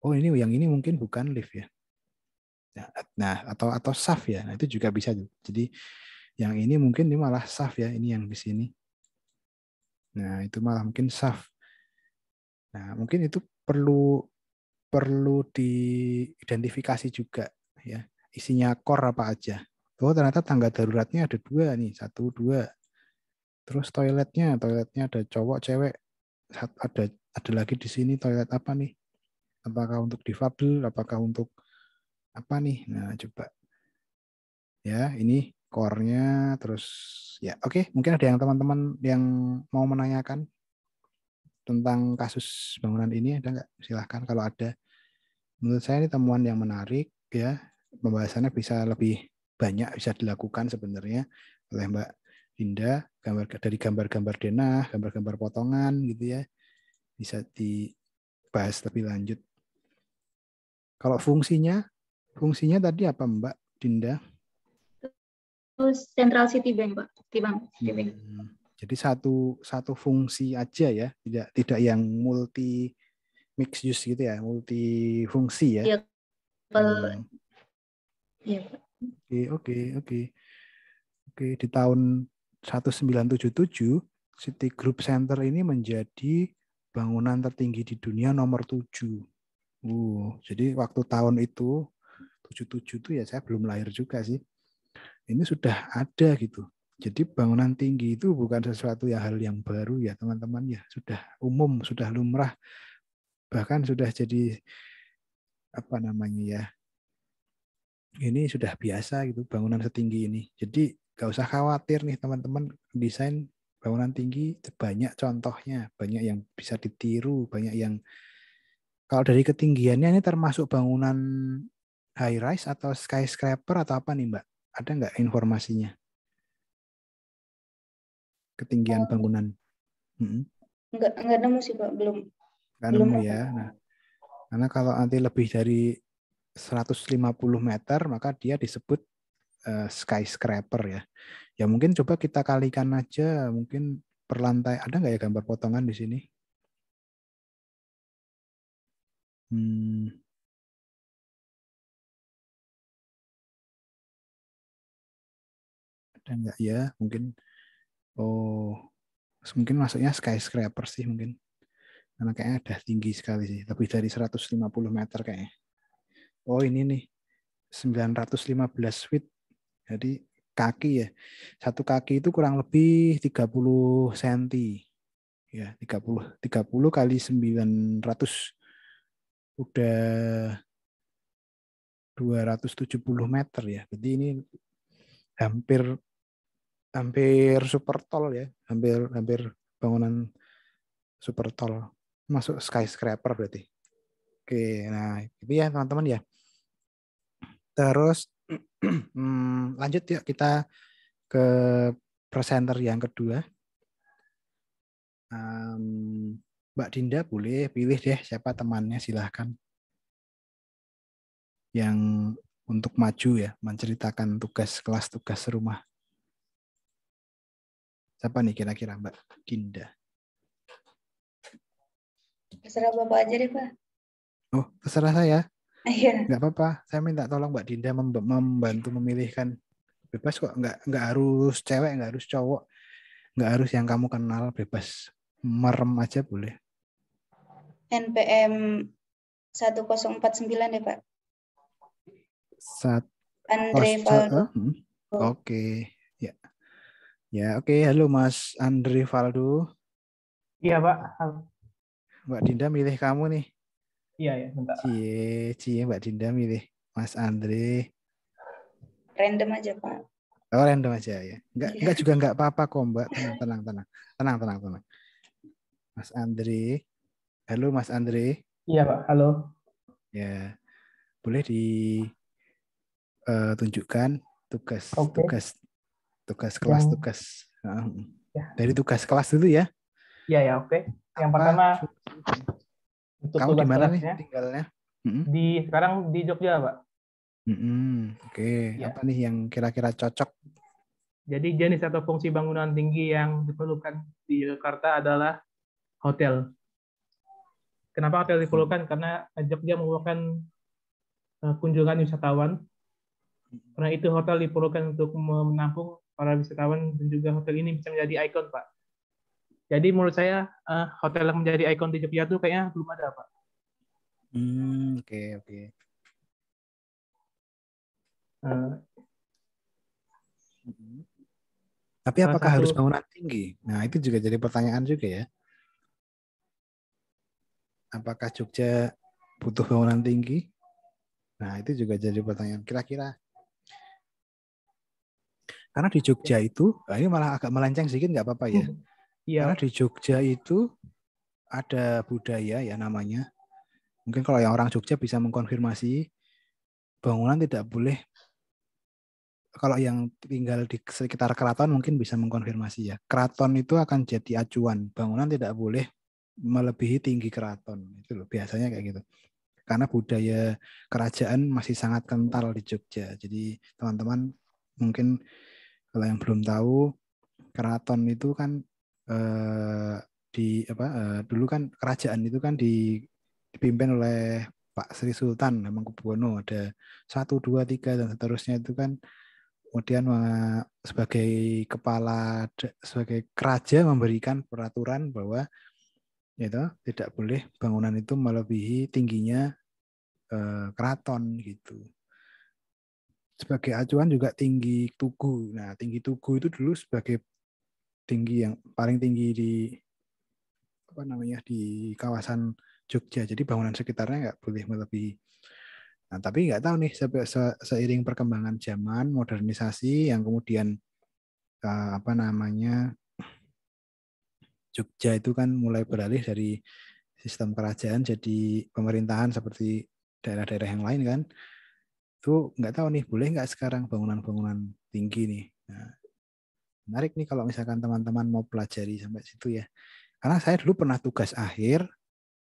Speaker 1: Oh ini yang ini mungkin bukan lift ya. Nah atau shaft ya. Nah itu juga bisa. Jadi yang ini mungkin ini malah shaft ya. Ini yang di sini. Nah itu malah mungkin shaft. Nah mungkin itu perlu perlu diidentifikasi juga ya, isinya core apa aja. Oh ternyata tangga daruratnya ada 2 nih, 1, 2. Terus toiletnya ada cowok, cewek. Ada lagi di sini toilet apa nih? Apakah untuk difabel, apakah untuk apa nih? Nah coba ya, ini core-nya. Terus ya oke, mungkin ada yang teman-teman yang mau menanyakan tentang kasus bangunan ini, ada nggak? Silahkan kalau ada. Menurut saya ini temuan yang menarik ya. Pembahasannya bisa lebih banyak, bisa dilakukan sebenarnya oleh Mbak Dinda, dari gambar-gambar denah, gambar-gambar potongan gitu ya. Bisa dibahas lebih lanjut. Kalau fungsinya tadi apa Mbak Dinda?
Speaker 2: Terus Central City Bank, Pak. Citibank.
Speaker 1: Jadi satu fungsi aja ya, tidak yang multi mix use gitu ya, multi fungsi ya.
Speaker 2: Iya, kalau iya, Pak.
Speaker 1: Oke. Di tahun 1977 Citigroup Center ini menjadi bangunan tertinggi di dunia nomor 7. Jadi waktu tahun itu 77 itu ya saya belum lahir juga sih. Ini sudah ada gitu. Jadi bangunan tinggi itu bukan sesuatu hal yang baru ya teman-teman ya, sudah umum, sudah lumrah, bahkan sudah jadi apa namanya ya, ini sudah biasa gitu bangunan setinggi ini. Jadi gak usah khawatir nih teman-teman, desain bangunan tinggi banyak contohnya, banyak yang bisa ditiru, banyak yang kalau dari ketinggiannya ini termasuk bangunan high rise atau skyscraper atau apa nih Mbak? Ada nggak informasinya? Ketinggian bangunan?
Speaker 2: Enggak nemu sih, Pak. Belum
Speaker 1: Nggak
Speaker 2: belum
Speaker 1: nemu
Speaker 2: ada.
Speaker 1: ya. Nah, karena kalau nanti lebih dari 150 meter maka dia disebut skyscraper ya. Ya mungkin coba kita kalikan aja, mungkin per lantai. Ada nggak ya gambar potongan di sini? Ada nggak ya? Mungkin masuknya skyscraper sih mungkin. Karena kayaknya udah tinggi sekali sih. Lebih dari 150 meter kayaknya. Oh ini nih, 915 feet. Jadi kaki ya. Satu kaki itu kurang lebih 30 cm. Ya, 30 kali 900 udah 270 meter ya. Jadi ini hampir hampir super tall ya. Hampir bangunan super tall. Masuk skyscraper berarti. Oke, nah itu ya teman-teman ya. Terus lanjut yuk kita ke presenter yang kedua. Mbak Dinda boleh pilih deh siapa temannya, silahkan. Yang untuk maju ya, menceritakan tugas kelas, tugas rumah. Siapa nih kira-kira Mbak Dinda?
Speaker 2: Terserah Bapak aja deh, Pak.
Speaker 1: Oh, terserah saya.
Speaker 2: Iya.
Speaker 1: Nggak apa-apa. Saya minta tolong Mbak Dinda membantu memilihkan. Bebas kok, nggak harus cewek, nggak harus cowok, nggak harus yang kamu kenal, bebas. Merem aja boleh.
Speaker 2: NPM 1049 deh, Pak. Andre Valdo.
Speaker 1: Oke. Ya. Ya, oke. Halo Mas Andre Valdo.
Speaker 3: Iya, Pak. Halo.
Speaker 1: Mbak Dinda milih kamu nih.
Speaker 3: Iya, ya, bentar.
Speaker 1: Cie, Mbak Dinda milih Mas Andre.
Speaker 2: Random aja, Pak.
Speaker 1: Oh, random aja ya. Enggak juga enggak apa-apa kok, Mbak. Tenang. Mas Andre. Halo Mas Andre.
Speaker 3: Iya, Pak. Halo.
Speaker 1: Ya. Boleh ditunjukkan tugas kelas, tugas.
Speaker 3: Ya.
Speaker 1: Dari tugas kelas dulu ya.
Speaker 3: Iya, oke. Yang pertama untuk
Speaker 1: kamu di
Speaker 3: tugas
Speaker 1: mana nih
Speaker 3: kelasnya
Speaker 1: tinggalnya?
Speaker 3: sekarang di Jogja, Pak.
Speaker 1: Oke.
Speaker 3: Ya.
Speaker 1: Apa nih yang kira-kira cocok?
Speaker 3: Jadi jenis atau fungsi bangunan tinggi yang diperlukan di Jakarta adalah hotel. Kenapa hotel diperlukan? Karena Jogja merupakan kunjungan wisatawan. Karena itu hotel diperlukan untuk menampung para wisatawan dan juga hotel ini bisa menjadi ikon, Pak. Jadi menurut saya hotel yang menjadi ikon di Jogja itu kayaknya belum ada, Pak.
Speaker 1: Oke, oke. Tapi
Speaker 3: Salah
Speaker 1: apakah harus
Speaker 3: satu
Speaker 1: bangunan tinggi? Nah, itu juga jadi pertanyaan juga ya. Apakah Jogja butuh bangunan tinggi? Nah, itu juga jadi pertanyaan. Kira-kira karena di Jogja itu, nah ini malah agak melenceng sedikit nggak apa-apa ya. Karena
Speaker 3: ya
Speaker 1: di Jogja itu ada budaya ya namanya. Mungkin kalau yang orang Jogja bisa mengkonfirmasi, bangunan tidak boleh, kalau yang tinggal di sekitar keraton mungkin bisa mengkonfirmasi ya. Keraton itu akan jadi acuan. Bangunan tidak boleh melebihi tinggi keraton. Itu loh, biasanya kayak gitu. Karena budaya kerajaan masih sangat kental di Jogja. Jadi teman-teman mungkin kalau yang belum tahu, keraton itu kan dulu kan kerajaan itu kan dipimpin oleh Pak Sri Sultan Hamengkubuwono, ada 1, 2, 3 dan seterusnya itu kan kemudian sebagai sebagai keraja memberikan peraturan bahwa itu tidak boleh bangunan itu melebihi tingginya keraton gitu. Sebagai acuan juga tinggi tugu. Nah, tinggi tugu itu dulu sebagai tinggi yang paling tinggi di kawasan Jogja. Jadi bangunan sekitarnya nggak boleh melebihi. Nah, tapi nggak tahu nih seiring perkembangan zaman, modernisasi yang kemudian Jogja itu kan mulai beralih dari sistem kerajaan jadi pemerintahan seperti daerah-daerah yang lain kan. Itu nggak tahu nih, boleh nggak sekarang bangunan-bangunan tinggi nih. Nah, menarik nih kalau misalkan teman-teman mau pelajari sampai situ ya. Karena saya dulu pernah tugas akhir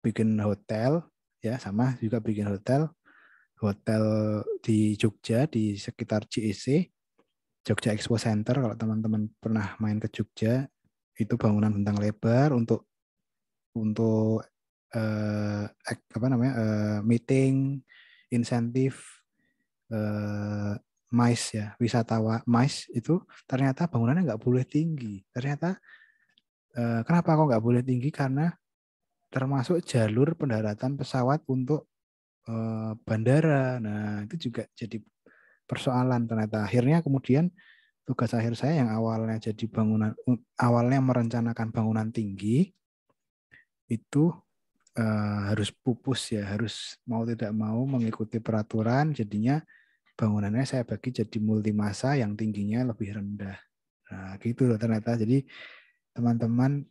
Speaker 1: bikin hotel, ya sama juga bikin hotel di Jogja di sekitar JEC, Jogja Expo Center. Kalau teman-teman pernah main ke Jogja, itu bangunan bentang lebar untuk meeting, insentif, MICE ya, wisatawan MICE itu ternyata bangunannya nggak boleh tinggi. Ternyata kenapa kok nggak boleh tinggi? Karena termasuk jalur pendaratan pesawat untuk bandara. Nah, itu juga jadi persoalan ternyata. Akhirnya kemudian tugas akhir saya yang awalnya merencanakan bangunan tinggi itu harus pupus ya, harus mau tidak mau mengikuti peraturan, jadinya bangunannya saya bagi jadi multimasa yang tingginya lebih rendah. Nah, gitu loh ternyata. Jadi teman-teman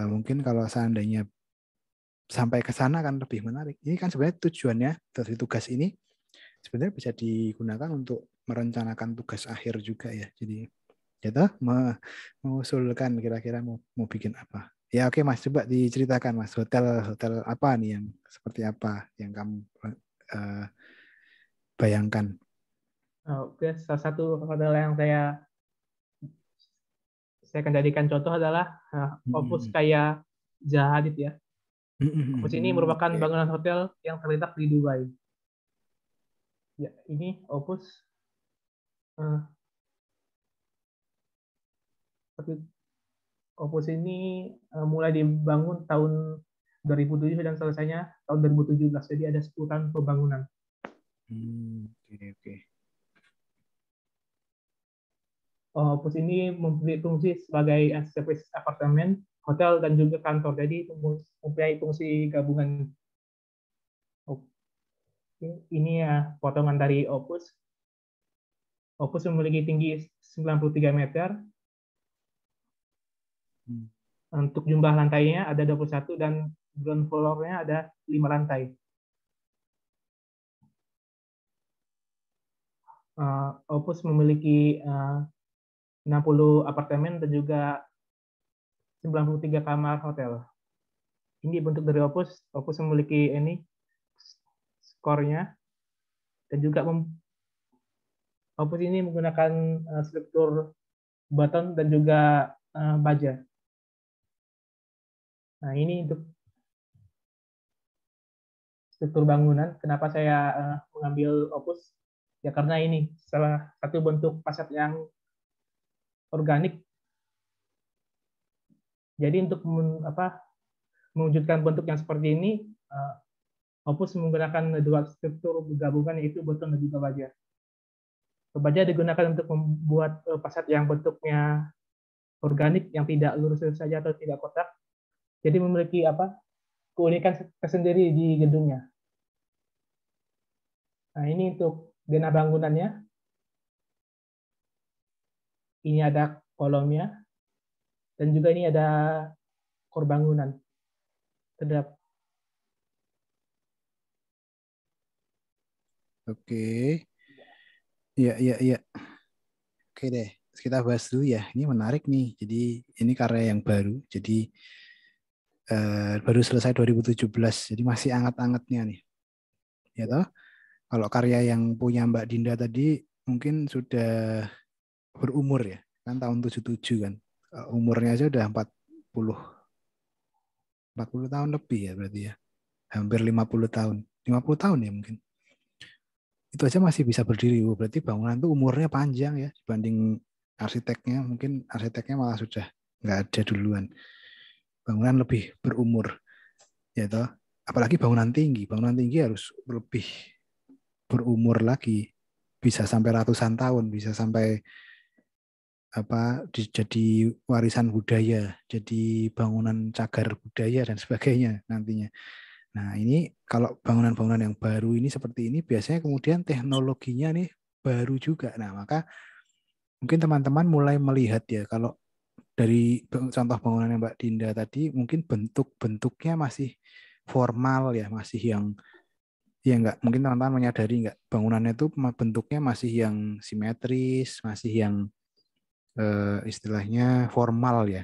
Speaker 1: mungkin kalau seandainya sampai ke sana kan lebih menarik. Ini kan sebenarnya tujuannya dari tugas ini sebenarnya bisa digunakan untuk merencanakan tugas akhir juga ya. Jadi gitu mengusulkan kira-kira mau bikin apa. Ya oke Mas, coba diceritakan Mas, hotel apa nih yang seperti apa yang kamu bayangkan.
Speaker 3: Oke, salah satu hotel yang saya akan jadikan contoh adalah Opus kayak Zaha Hadid ya. Opus ini merupakan
Speaker 1: Oke.
Speaker 3: bangunan hotel yang terletak di Dubai. Ya, ini Opus Opus ini mulai dibangun tahun 2007 dan selesainya tahun 2017. Jadi ada 10 tahun pembangunan.
Speaker 1: Oke.
Speaker 3: Opus ini mempunyai fungsi sebagai service apartemen, hotel, dan juga kantor. Jadi mempunyai fungsi gabungan. Ini ya potongan dari Opus. Opus memiliki tinggi 93 meter. Untuk jumlah lantainya ada 21 dan ground floor-nya ada 5 lantai. Opus memiliki 60 apartemen dan juga 93 kamar hotel. Ini bentuk dari Opus. Opus memiliki ini skornya dan juga Opus ini menggunakan struktur beton dan juga baja. Nah, ini untuk struktur bangunan. Kenapa saya mengambil Opus? Ya karena ini salah satu bentuk fasad yang organik. Jadi untuk mewujudkan bentuk yang seperti ini, Opus menggunakan dua struktur gabungan, yaitu beton dan juga baja. Baja digunakan untuk membuat fasad yang bentuknya organik, yang tidak lurus saja atau tidak kotak. Jadi memiliki keunikan tersendiri di gedungnya. Nah, ini untuk denah bangunannya. Ini ada kolomnya, dan juga ini ada core bangunan. Terhadap.
Speaker 1: Oke. Iya. Oke deh, kita bahas dulu ya. Ini menarik nih. Jadi ini karya yang baru. Jadi baru selesai 2017. Jadi masih anget-angetnya nih. Ya toh? Kalau karya yang punya Mbak Dinda tadi mungkin sudah berumur ya. Kan tahun 77 kan. Umurnya aja udah 40 tahun lebih ya berarti ya. Hampir 50 tahun. 50 tahun ya mungkin. Itu aja masih bisa berdiri. Berarti bangunan itu umurnya panjang ya dibanding arsiteknya. Mungkin arsiteknya malah sudah nggak ada duluan. Bangunan lebih berumur. Ya toh. Apalagi bangunan tinggi. Bangunan tinggi harus lebih berumur lagi. Bisa sampai ratusan tahun. Bisa sampai jadi warisan budaya, jadi bangunan cagar budaya dan sebagainya nantinya. Nah, ini kalau bangunan-bangunan yang baru ini seperti ini biasanya kemudian teknologinya nih baru juga. Nah, maka mungkin teman-teman mulai melihat ya kalau dari contoh bangunan yang Mbak Dinda tadi mungkin bentuk-bentuknya masih formal ya, masih yang ya enggak, mungkin teman-teman menyadari enggak bangunannya itu bentuknya masih yang simetris, masih yang istilahnya formal ya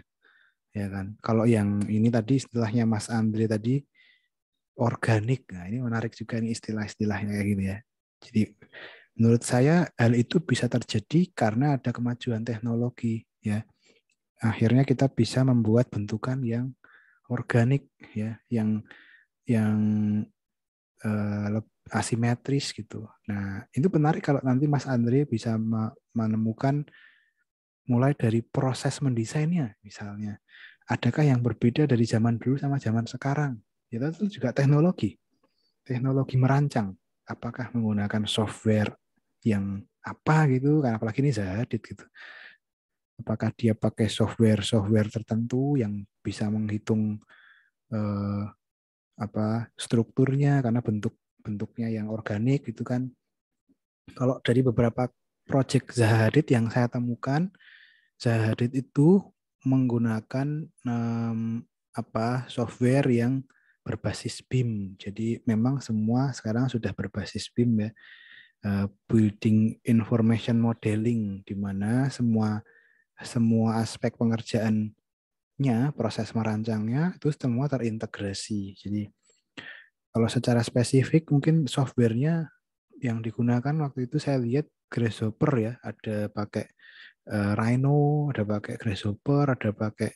Speaker 1: kan. Kalau yang ini tadi istilahnya Mas Andre tadi organik. Nah, ini menarik juga nih istilah-istilahnya kayak gitu ya. Jadi menurut saya hal itu bisa terjadi karena ada kemajuan teknologi ya. Akhirnya kita bisa membuat bentukan yang organik ya, yang asimetris gitu. Nah, itu menarik kalau nanti Mas Andre bisa menemukan mulai dari proses mendesainnya misalnya. Adakah yang berbeda dari zaman dulu sama zaman sekarang? Itu juga teknologi. Teknologi merancang. Apakah menggunakan software yang apa gitu, kan apalagi ini Zahadid gitu. Apakah dia pakai software tertentu yang bisa menghitung strukturnya karena bentuknya yang organik gitu kan. Kalau dari beberapa project Zahadid yang saya temukan, Zahadid itu menggunakan software yang berbasis BIM. Jadi memang semua sekarang sudah berbasis BIM ya. Building Information Modeling, di mana semua aspek pengerjaannya, proses merancangnya itu semua terintegrasi. Jadi kalau secara spesifik mungkin softwarenya yang digunakan waktu itu saya lihat Grasshopper ya, ada pakai Rhino, ada pakai Grasshopper, ada pakai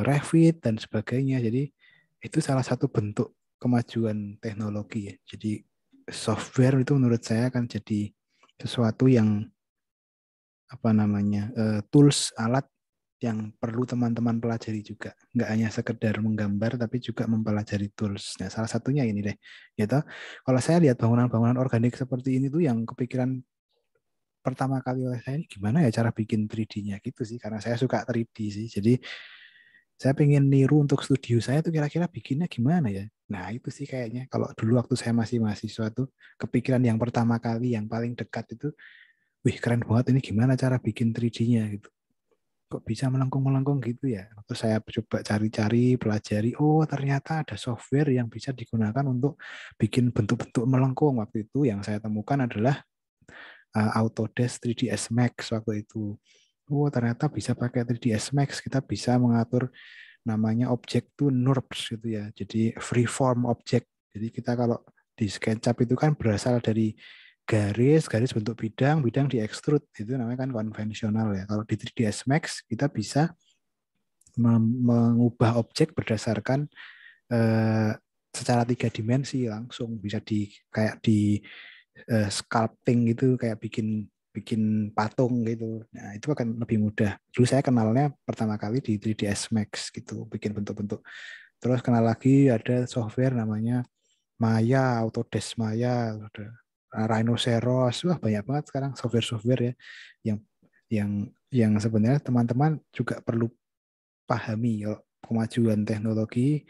Speaker 1: Revit dan sebagainya. Jadi itu salah satu bentuk kemajuan teknologi ya. Jadi software itu menurut saya akan jadi sesuatu yang tools, alat yang perlu teman-teman pelajari juga. Nggak hanya sekedar menggambar, tapi juga mempelajari tools. Nah, salah satunya ini deh. Gitu. Kalau saya lihat bangunan-bangunan organik seperti ini tuh yang kepikiran pertama kali oleh saya, gimana ya cara bikin 3D-nya gitu sih. Karena saya suka 3D sih. Jadi saya pengen niru untuk studio saya tuh kira-kira bikinnya gimana ya. Nah, itu sih kayaknya. Kalau dulu waktu saya masih mahasiswa tuh, kepikiran yang pertama kali, yang paling dekat itu, wih keren banget ini gimana cara bikin 3D-nya gitu. Kok bisa melengkung-melengkung gitu ya. Terus saya coba cari-cari, pelajari, oh ternyata ada software yang bisa digunakan untuk bikin bentuk-bentuk melengkung. Waktu itu yang saya temukan adalah Autodesk 3ds Max waktu itu. Oh ternyata bisa pakai 3ds Max, kita bisa mengatur namanya objek tuh NURBS gitu ya. Jadi freeform object. Jadi kita kalau di SketchUp itu kan berasal dari garis bentuk bidang di extrude, itu namanya kan konvensional ya. Kalau di 3ds Max kita bisa mengubah objek berdasarkan secara 3 dimensi langsung, bisa kayak di sculpting gitu, kayak bikin patung gitu. Nah, itu akan lebih mudah. Dulu saya kenalnya pertama kali di 3ds Max gitu, bikin bentuk-bentuk. Terus kenal lagi ada software namanya Maya, Autodesk Maya, ada Rhinoceros, wah banyak banget sekarang software-software ya yang sebenarnya teman-teman juga perlu pahami. Kalau kemajuan teknologi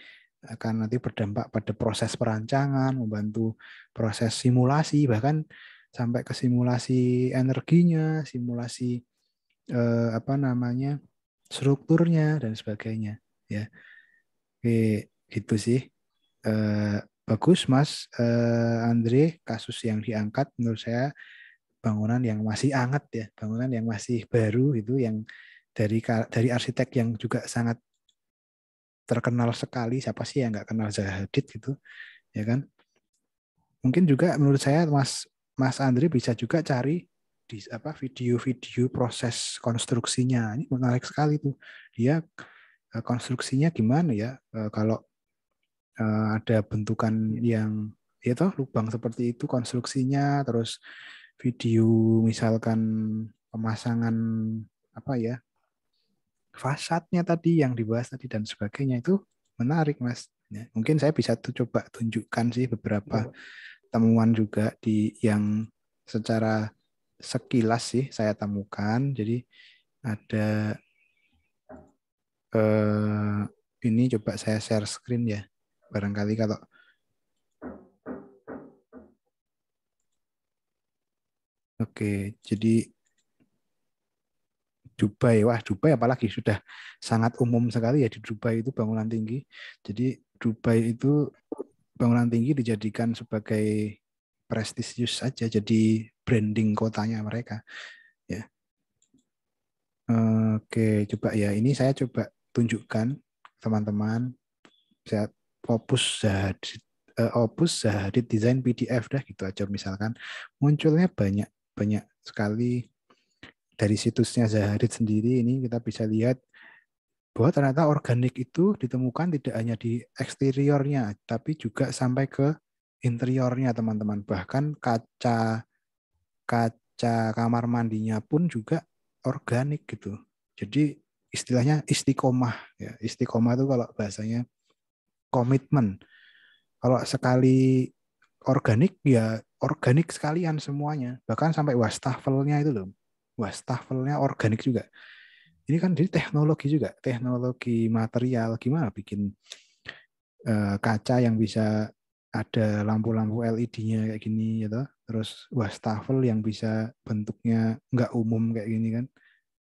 Speaker 1: akan nanti berdampak pada proses perancangan, membantu proses simulasi, bahkan sampai ke simulasi energinya, simulasi strukturnya dan sebagainya. Ya, oke, gitu sih. Bagus Mas Andre, kasus yang diangkat menurut saya bangunan yang masih hangat ya, bangunan yang masih baru itu yang dari arsitek yang juga sangat terkenal sekali. Siapa sih yang nggak kenal Zaha Hadid gitu, ya kan? Mungkin juga menurut saya Mas Andre bisa juga cari di video-video proses konstruksinya. Ini menarik sekali tuh. Dia konstruksinya gimana ya? Kalau ada bentukan yang ya toh lubang seperti itu konstruksinya, terus video misalkan pemasangan fasadnya tadi yang dibahas tadi dan sebagainya itu menarik Mas. Ya, mungkin saya bisa coba tunjukkan sih beberapa temuan juga yang secara sekilas sih saya temukan. Jadi ada ini coba saya share screen ya. Barangkali kalau oke, jadi Dubai, wah Dubai apalagi sudah sangat umum sekali ya di Dubai itu bangunan tinggi. Jadi Dubai itu bangunan tinggi dijadikan sebagai prestisius saja, jadi branding kotanya mereka. Ya, oke, coba ya ini saya coba tunjukkan teman-teman. Saya Opus Zahadid Design PDF dah gitu aja misalkan munculnya banyak sekali dari situsnya Zahadid sendiri. Ini kita bisa lihat bahwa ternyata organik itu ditemukan tidak hanya di eksteriornya tapi juga sampai ke interiornya teman-teman. Bahkan kaca kamar mandinya pun juga organik gitu. Jadi istilahnya istiqomah ya. Istiqomah itu kalau bahasanya komitmen. Kalau sekali organik ya organik sekalian semuanya. Bahkan sampai wastafelnya itu loh. Wastafelnya organik juga. Ini kan jadi teknologi juga, teknologi material gimana bikin kaca yang bisa ada lampu-lampu LED-nya kayak gini gitu. Terus wastafel yang bisa bentuknya nggak umum kayak gini kan.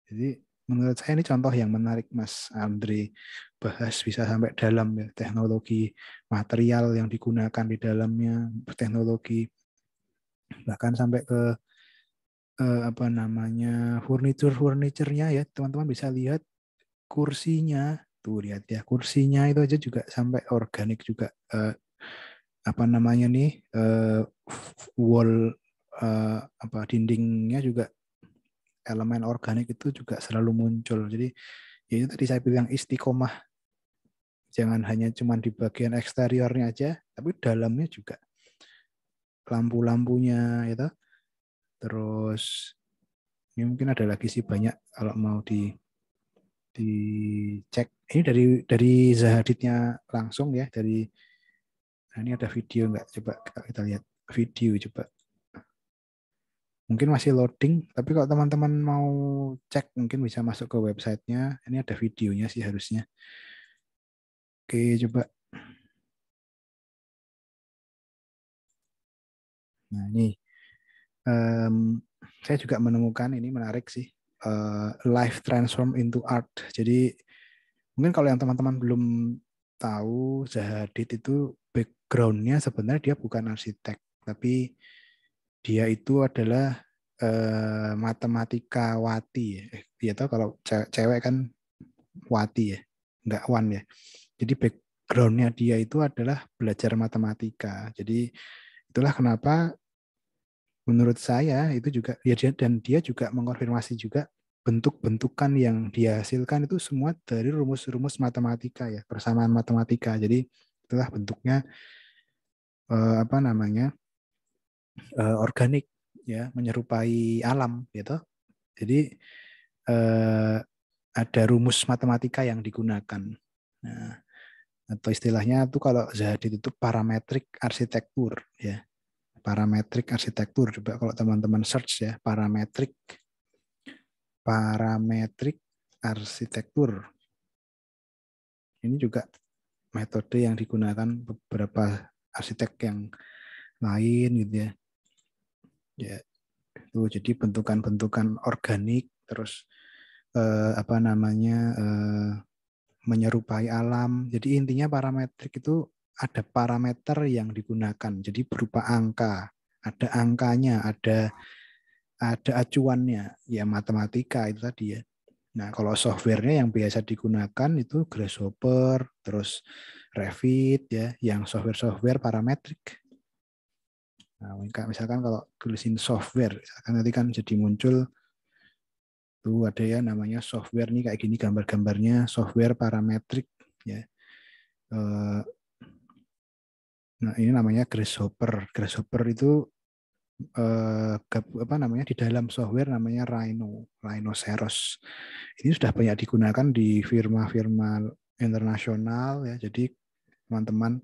Speaker 1: Jadi menurut saya ini contoh yang menarik Mas Andre bahas bisa sampai dalam ya, teknologi material yang digunakan di dalamnya, teknologi bahkan sampai ke furniturnya ya teman-teman bisa lihat kursinya tuh lihat ya kursinya itu aja juga sampai organik juga wall dindingnya juga elemen organik itu juga selalu muncul. Jadi ya itu tadi saya bilang istiqomah. Jangan hanya cuma di bagian eksteriornya aja, tapi dalamnya juga. Lampu-lampunya itu. Terus ini mungkin ada lagi sih banyak kalau mau dicek. Ini dari Zahadidnya langsung ya, nah ini ada video nggak? Coba kita lihat video coba. Mungkin masih loading, tapi kalau teman-teman mau cek mungkin bisa masuk ke websitenya. Ini ada videonya sih harusnya. Oke, coba. Nah ini saya juga menemukan ini menarik sih. Life transform into art. Jadi mungkin kalau yang teman-teman belum tahu Zahadid itu background-nya sebenarnya dia bukan arsitek, tapi dia itu adalah matematika wati. Dia tahu kalau cewek kan wati ya, nggak wan ya. Jadi background-nya dia itu adalah belajar matematika. Jadi itulah kenapa menurut saya itu juga dan dia juga mengkonfirmasi juga bentuk-bentukan yang dihasilkan itu semua dari rumus-rumus matematika ya, persamaan matematika. Jadi itulah bentuknya organik ya, menyerupai alam gitu. Jadi ada rumus matematika yang digunakan. Nah, atau istilahnya tuh kalau Zahadid itu parametrik arsitektur ya. Parametrik arsitektur, coba kalau teman-teman search ya, parametrik arsitektur. Ini juga metode yang digunakan beberapa arsitek yang lain gitu ya. Ya, itu jadi bentukan-bentukan organik, terus menyerupai alam. Jadi intinya parametrik itu ada parameter yang digunakan. Jadi berupa angka, ada angkanya, ada acuannya, ya matematika itu tadi ya. Nah, kalau softwarenya yang biasa digunakan itu Grasshopper, terus Revit ya, yang software parametrik. Nah, misalkan kalau tulisin software, misalkan nanti kan jadi muncul tuh ada ya namanya software nih kayak gini gambar-gambarnya software parametrik ya. Nah, ini namanya Grasshopper. Grasshopper itu di dalam software namanya Rhinoceros. Ini sudah banyak digunakan di firma-firma internasional ya. Jadi teman-teman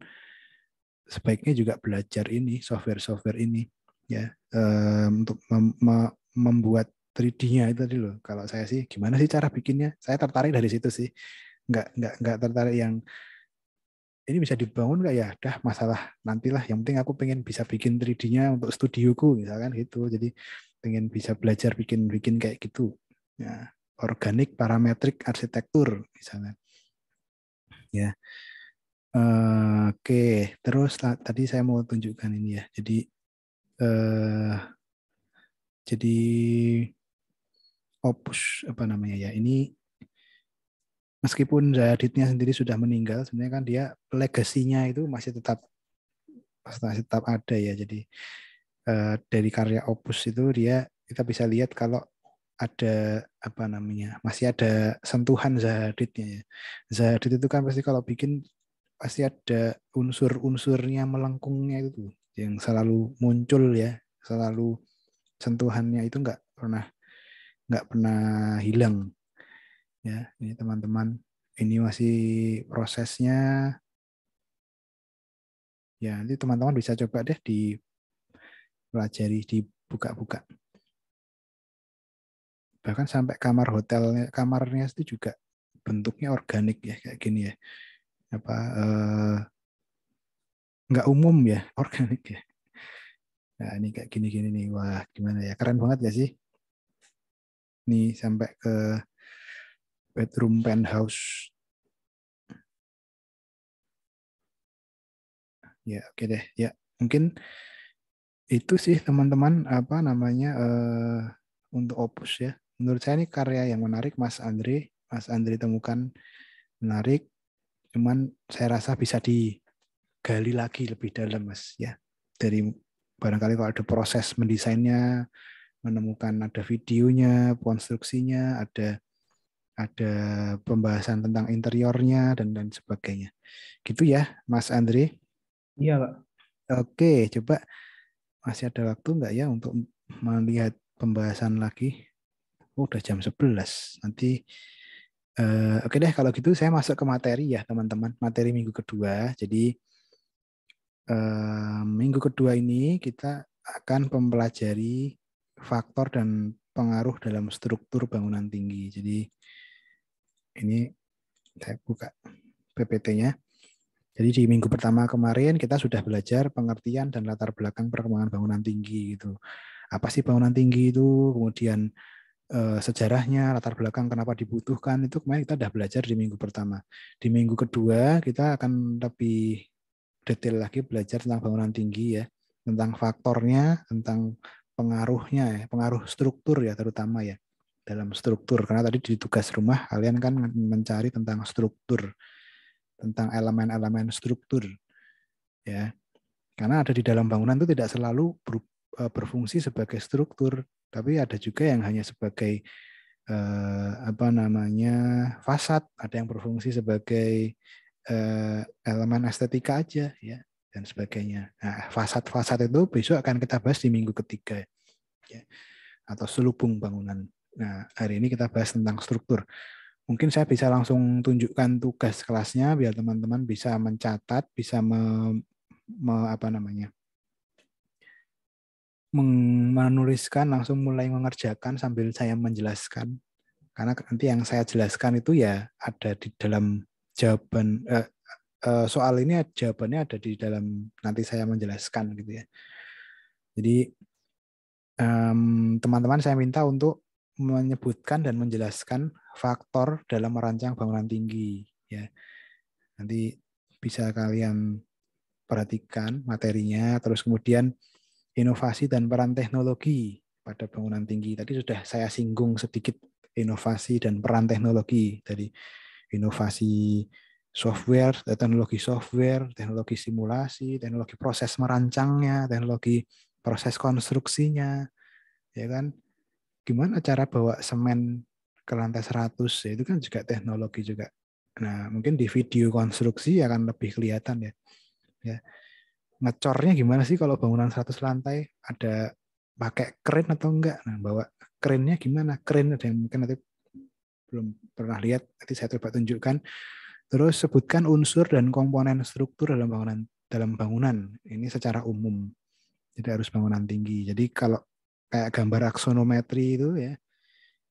Speaker 1: sebaiknya juga belajar ini software ini ya untuk membuat 3D-nya itu tadi loh. Kalau saya sih gimana sih cara bikinnya? Saya tertarik dari situ sih. Nggak tertarik yang ini bisa dibangun nggak ya? Dah masalah nantilah. Yang penting aku pengen bisa bikin 3D-nya untuk studioku misalkan gitu. Jadi pengen bisa belajar bikin kayak gitu. Ya, organik parametrik arsitektur misalnya. Ya. Oke, terus tadi saya mau tunjukkan ini ya. Jadi Opus apa namanya ya? Ini meskipun Zahadidnya sendiri sudah meninggal, sebenarnya kan dia legasinya itu masih tetap ada ya. Jadi dari karya Opus itu kita bisa lihat kalau ada apa namanya masih ada sentuhan Zahadidnya ya. Zahadid itu kan pasti kalau bikin pasti ada unsur-unsurnya melengkungnya itu yang selalu muncul ya, selalu sentuhannya itu nggak pernah hilang ya. Ini teman-teman, ini masih prosesnya ya. Nanti teman-teman bisa coba deh dipelajari, dibuka-buka. Bahkan sampai kamarnya itu juga bentuknya organik ya kayak gini ya. Nggak umum ya, organik ya. Nah, ini kayak gini-gini nih. Wah, gimana ya? Keren banget ya sih? Nih sampai ke bedroom penthouse. Ya, oke deh. Ya, mungkin itu sih teman-teman untuk Opus ya. Menurut saya ini karya yang menarik Mas Andre temukan menarik. Cuman saya rasa bisa digali lagi lebih dalam Mas ya. Dari barangkali kalau ada proses mendesainnya, menemukan ada videonya, konstruksinya, ada pembahasan tentang interiornya dan lain sebagainya. Gitu ya, Mas Andre?
Speaker 3: Iya, Pak.
Speaker 1: Oke, coba masih ada waktu nggak ya untuk melihat pembahasan lagi? Udah jam 11. Nanti oke deh kalau gitu saya masuk ke materi ya, teman-teman. Materi minggu kedua. Jadi minggu kedua ini kita akan mempelajari faktor dan pengaruh dalam struktur bangunan tinggi. Jadi ini saya buka PPT-nya. Jadi di minggu pertama kemarin kita sudah belajar pengertian dan latar belakang perkembangan bangunan tinggi gitu. Apa sih bangunan tinggi itu? Kemudian sejarahnya, latar belakang kenapa dibutuhkan itu kemarin kita sudah belajar di minggu pertama. Di minggu kedua kita akan lebih detail lagi belajar tentang bangunan tinggi ya, tentang faktornya, tentang pengaruhnya ya, pengaruh struktur ya terutama ya dalam struktur. Karena tadi di tugas rumah kalian kan mencari tentang struktur, tentang elemen-elemen struktur ya. Karena ada di dalam bangunan itu tidak selalu berfungsi sebagai struktur, tapi ada juga yang hanya sebagai fasad, ada yang berfungsi sebagai elemen estetika aja ya dan sebagainya. Nah, fasad itu besok akan kita bahas di minggu ketiga ya, atau selubung bangunan. Nah, hari ini kita bahas tentang struktur. Mungkin saya bisa langsung tunjukkan tugas kelasnya biar teman-teman bisa mencatat, bisa menuliskan, langsung mulai mengerjakan sambil saya menjelaskan. Karena nanti yang saya jelaskan itu ya ada di dalam jawaban soal ini, jawabannya ada di dalam nanti saya menjelaskan gitu ya. Jadi teman-teman saya minta untuk menyebutkan dan menjelaskan faktor dalam merancang bangunan tinggi ya. Nanti bisa kalian perhatikan materinya, terus kemudian inovasi dan peran teknologi pada bangunan tinggi. Tadi sudah saya singgung sedikit inovasi dan peran teknologi, dari inovasi software, teknologi simulasi, teknologi proses merancangnya, teknologi proses konstruksinya, ya kan? Gimana cara bawa semen ke lantai 100, ya itu kan juga teknologi juga. Nah, mungkin di video konstruksi akan lebih kelihatan ya. Ya. Ngecornya gimana sih kalau bangunan 100 lantai, ada pakai kren atau enggak? Nah, bawa krennya gimana? Kren ada yang mungkin nanti belum pernah lihat, nanti saya coba tunjukkan. Terus sebutkan unsur dan komponen struktur dalam bangunan. Ini secara umum. Jadi harus bangunan tinggi. Jadi kalau kayak gambar aksonometri itu ya,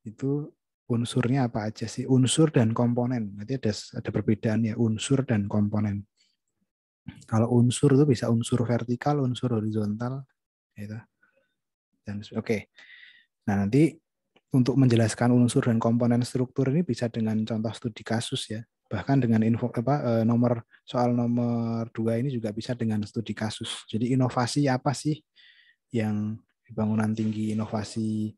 Speaker 1: itu unsurnya apa aja sih? Unsur dan komponen. Nanti ada perbedaan ya, unsur dan komponen. Kalau unsur itu bisa unsur vertikal, unsur horizontal, gitu. Dan oke. Nah, nanti untuk menjelaskan unsur dan komponen struktur ini bisa dengan contoh studi kasus ya. Bahkan dengan soal nomor 2 ini juga bisa dengan studi kasus. Jadi inovasi apa sih yang di bangunan tinggi? Inovasi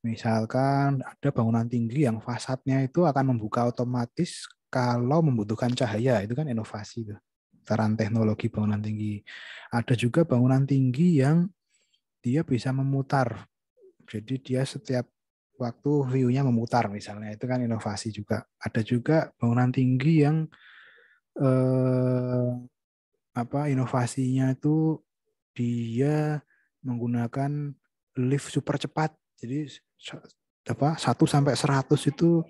Speaker 1: misalkan ada bangunan tinggi yang fasadnya itu akan membuka otomatis kalau membutuhkan cahaya, itu kan inovasi tuh. Saran teknologi bangunan tinggi. Ada juga bangunan tinggi yang dia bisa memutar. Jadi dia setiap waktu view-nya memutar misalnya, itu kan inovasi juga. Ada juga bangunan tinggi yang inovasinya itu dia menggunakan lift super cepat. Jadi 1 sampai 100 itu,